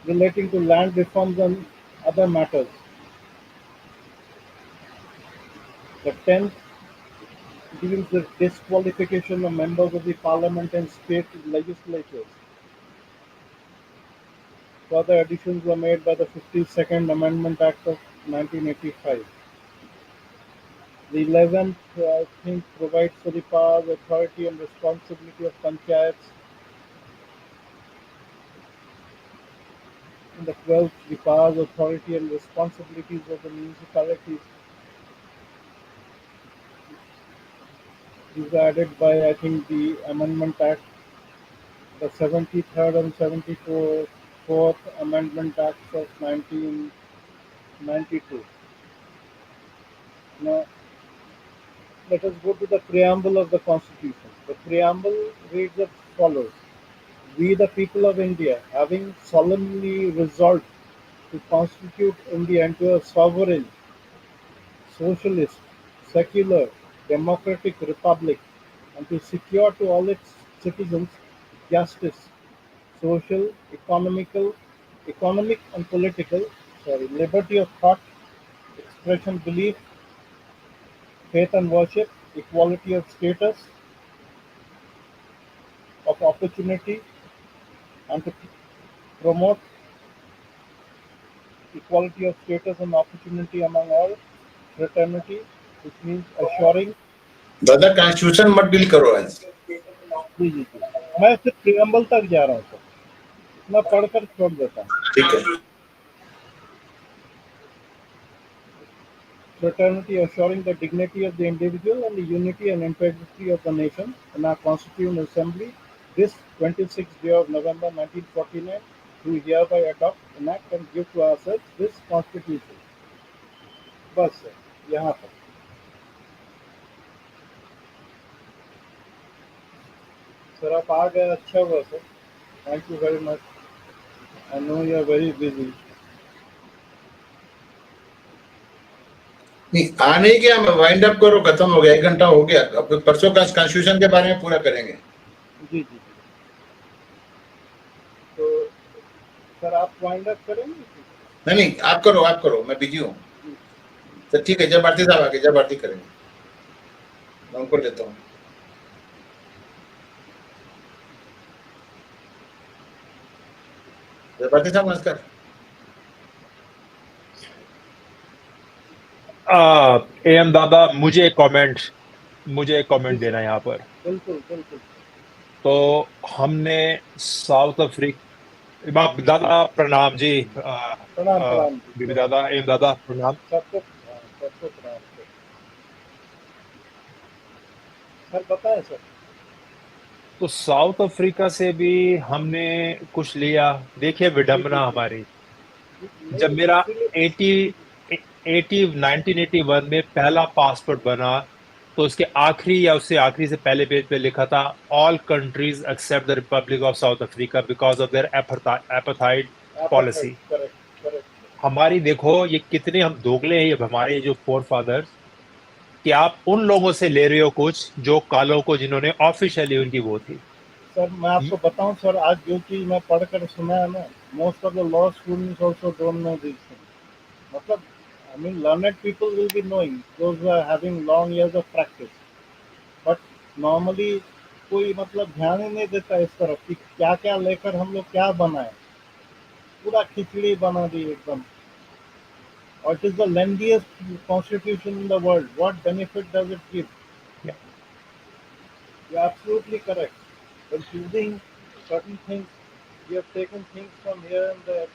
relating to land reforms and other matters. The tenth deals with disqualification of members of the parliament and state legislatures. Further additions were made by the 52nd Amendment Act of 1985. The 11th, I think, provides for the powers, authority, and responsibility of panchayats. In the 12th, the powers, authority, and responsibilities of the municipalities. These are added by, I think, the Amendment Act, the 73rd and 74th Amendment Acts of 1992. Now, let us go to the preamble of the Constitution. The preamble reads as follows: We, the people of India, having solemnly resolved to constitute India into a sovereign, socialist, secular, democratic republic, and to secure to all its citizens justice, social, economic and political, liberty of thought, expression, belief, faith and worship, equality of status, of opportunity, and to promote equality of status and opportunity among all, fraternity, which means assuring. दादा constitution मत deal करो आज। जी जी जी, मैं सिर्फ preamble तक जा रहा हूँ सर, इतना पढ़कर छोड़ देता हूँ। ठीक है। Fraternity assuring the dignity of the individual and the unity and integrity of the nation in our Constituent Assembly, this 26th day of November 1949, do hereby adopt, enact and give to ourselves this Constitution. बस sir, यहाँ पर। Sir आप आ गए, अच्छा हुआ sir, thank you very much. I know you are very busy. नहीं आ नहीं गया, मैं वाइंड अप करो, खत्म हो गया, 1 घंटा हो गया। अब परसों का कॉन्स्टिट्यूशन के बारे में पूरा करेंगे। जी जी, तो सर आप वाइंड अप करेंगे? नहीं आप करो, मैं बिजी हूँ। तो ठीक है, जब आरती साहब आके जब आरती करेंगे मैं उनको लेता हूँ। जब आरती साहब नमस्कार। एम दादा, मुझे एक कमेंट देना है यहाँ पर। बिल्कुल बिल्कुल। तो हमने साउथ अफ्रीका, दादा प्रणाम जी। प्रणाम प्रणाम जी। बीबी दादा, एम दादा प्रणाम। सबको प्रणाम सर, बताएं सर। तो साउथ अफ्रीका से भी हमने कुछ लिया। देखिए विडंबना जी हमारी, नहीं, जब मेरा इसीलिए 1981 में पहला पासपोर्ट बना, तो उसके आखिरी या उससे आखिरी से पहले पेज पे लिखा था, all countries except the republic of south Africa because of their apartheid policy. Correct correct. हमारी देखो ये कितने हम दोगले हैं, ये हमारे जो फोर फादर्स, कि आप उन लोगों से ले रहे हो कुछ जो कालों को, जिन्होंने ऑफिशियली उनकी वो थी। सर मैं आपको बताऊं सर, आज जो चीज मैं पढ़कर सुना है ना, most of the law students also don't know this thing. मतलब I mean learned people will be knowing, those who are having long years of practice, but normally कोई मतलब ध्यान ही नहीं देता इस तरफ कि क्या क्या लेकर हम लोग क्या बनाए, पूरा खिचड़ी बना दी एकदम। और it is the lengthiest constitution in the world, what benefit does it give? You're absolutely correct. When choosing certain things, we have taken things from here and there.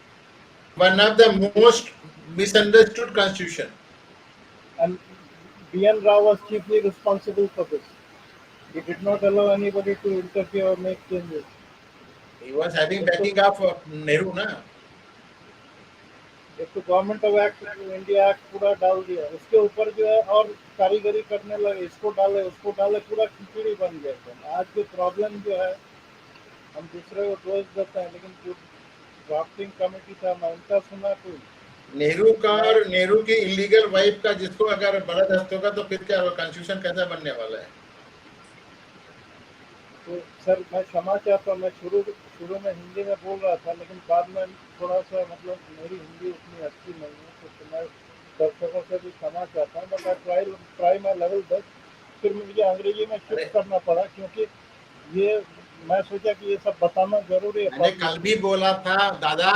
One of the most misunderstood constitution. And B.N. Rao was chiefly responsible for this. He did not allow anybody to interfere or make changes. He was having backing of Nehru, na? एक तो government of act, India act पूरा डाल दिया, उसके ऊपर जो है और कारीगरी करने लगे, इसको डाले उसको डाले, पूरा खिचड़ी बन गया था। आज जो प्रॉब्लम जो है, हम दूसरे को दोष देते हैं, लेकिन जो ड्राफ्टिंग कमेटी था, मैं उनका सुना कोई नेहरू का और नेहरू की इलीगल वाइफ का जिसको अगर बड़ा दस्त होगा तो फिर क्या कॉन्स्टिट्यूशन कैसा बनने वाला है? तो सर मैं क्षमा चाहता हूँ, मैं शुरू में हिंदी में बोल रहा था, लेकिन बाद में थोड़ा सा मतलब मेरी हिंदी उतनी अच्छी नहीं है, तो मैं दर्शकों से भी क्षमा चाहता हूँ, but I try my level best. फिर मुझे अंग्रेजी में शिफ्ट करना पड़ा, क्योंकि ये मैं सोचा कि ये सब बताना जरूरी है। मैंने कल भी बोला था दादा,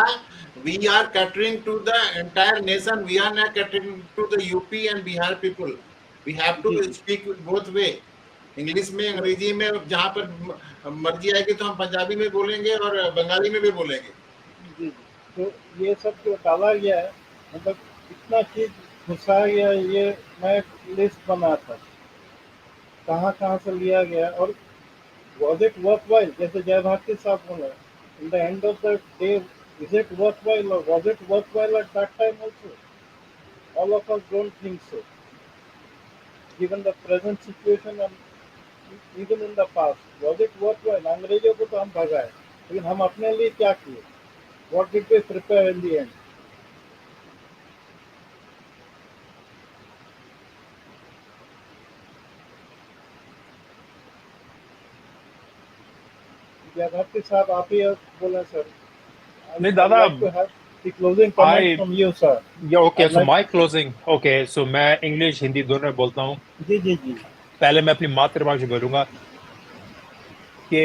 we are catering to the entire nation, we are not catering to the UP and Bihar people. We have to speak both way, English में, अंग्रेजी में, जहाँ पर मर्जी आएगी तो हम पंजाबी में बोलेंगे और बंगाली में भी बोलेंगे। जी, तो ये सब जो डाला गया है, मतलब इतना चीज घुसा गया, ये मैं लिस्ट बना था कहाँ कहाँ से लिया गया, और was it worthwhile? जैसे जय भारती साहब बोला, in the end of the day, is it worthwhile or was it worthwhile at that time also? All of us don't think so. Given the present situation and even in the past, was it worthwhile? अंग्रेजों को तो हम भगाए, लेकिन हम अपने लिए क्या किए? What did we prepare in the end? या भारती साहब आप ही बोले सर. नहीं I'd दादा, like to have the closing comment I from you, sir. yeah, okay, I'd so like. my closing, okay, so मैं इंग्लिश हिंदी दोनों में बोलता हूँ. जी जी जी. पहले मैं अपनी मातृभाषा में बोलूंगा कि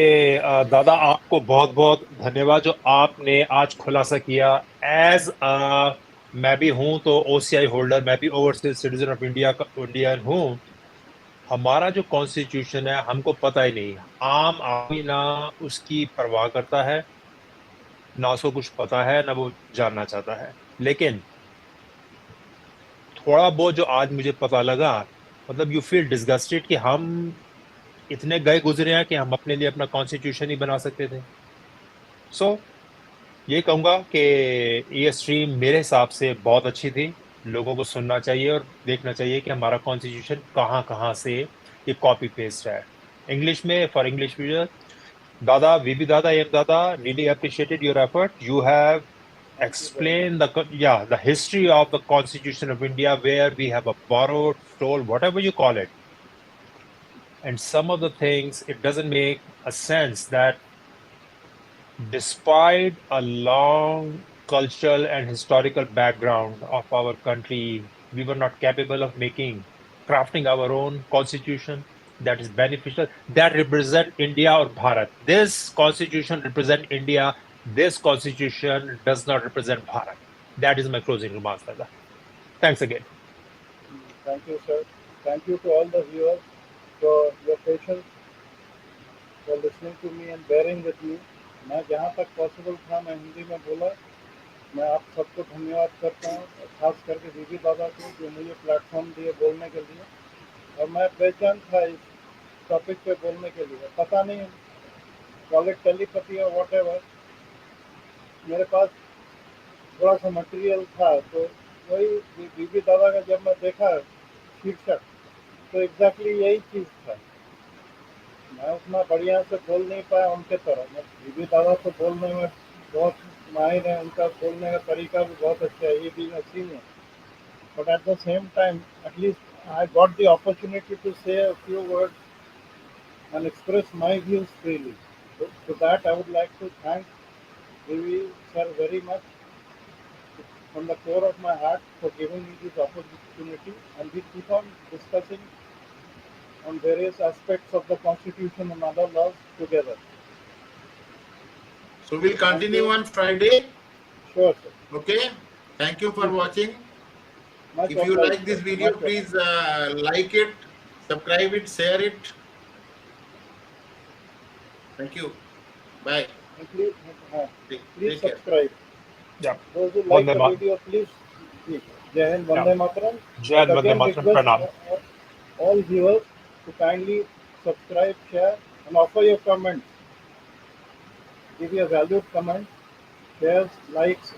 दादा आपको बहुत बहुत धन्यवाद जो आपने आज खुलासा किया. एज मैं भी हूं तो ओसीआई होल्डर, मैं भी ओवरसीज सिटीजन ऑफ इंडिया का इंडियन हूं. हमारा जो कॉन्स्टिट्यूशन है हमको पता ही नहीं. आम आदमी ना उसकी परवाह करता है, ना उसको कुछ पता है, ना वो जानना चाहता है. लेकिन थोड़ा बहुत जो आज मुझे पता लगा, मतलब यू फील डिसगस्टेड कि हम इतने गए गुजरे हैं कि हम अपने लिए अपना कॉन्स्टिट्यूशन ही बना सकते थे. सो ये कहूंगा कि ये स्ट्रीम मेरे हिसाब से बहुत अच्छी थी. लोगों को सुनना चाहिए और देखना चाहिए कि हमारा कॉन्स्टिट्यूशन कहाँ कहाँ से ये कॉपी पेस्ट है. इंग्लिश में for English user, Dada, VB Dada, AM Dada, really appreciated your effort. You have Thank you very much. explained the history of the Constitution of India, where we have a borrowed, stole, whatever you call it. And some of the things, it doesn't make a sense that despite a long cultural and historical background of our country, we were not capable of crafting our own constitution that is beneficial, that represent India or Bharat. This constitution represent India. This constitution does not represent Bharat. That is my closing remarks, Dada. Thanks again. Thank you, sir. Thank you to all the viewers for your patience, for listening to me and bearing with me. मैं जहाँ तक possible था मैं हिंदी में बोला. मैं आप सबको धन्यवाद करता हूँ, खास करके बीबी दादा को जो मुझे प्लेटफॉर्म दिए बोलने के लिए. और मैं बेचैन था इस टॉपिक पे बोलने के लिए. पता नहीं कॉल इट टेलीपैथी और वॉट एवर, मेरे पास थोड़ा सा मटेरियल था. तो वही बीबी दादा का जब मैं देखा शीर्षक तो एग्जैक्टली यही चीज़ था. मैं उतना बढ़िया से बोल नहीं पाया उनके तरह. मैं बीबी दादा तो बोलने में बहुत माहिर है, उनका बोलने का तरीका भी बहुत अच्छा है. ये भी मैं senior, but at the same time, at least I got the opportunity to say a few words and express my views freely. So, to that, I would like to thank Vivi sir very much from the core of my heart for giving me this opportunity, and we keep on discussing on various aspects of the Constitution and other laws together. So we'll continue on Friday. Sure, sir. Okay. Thank you for watching. Much If you obliged, like this sir. video, Much please like it, subscribe it, share it. Thank you. Bye. And please, please Take care. subscribe. Yeah. Those who like Vande the Mat- video, please. Jai Hind, Vande Mataram. Jai Hind, But Vande again, Mataram, request Pranam. all viewers to kindly subscribe, share, and offer your comments. Give your valued comments, shares, likes,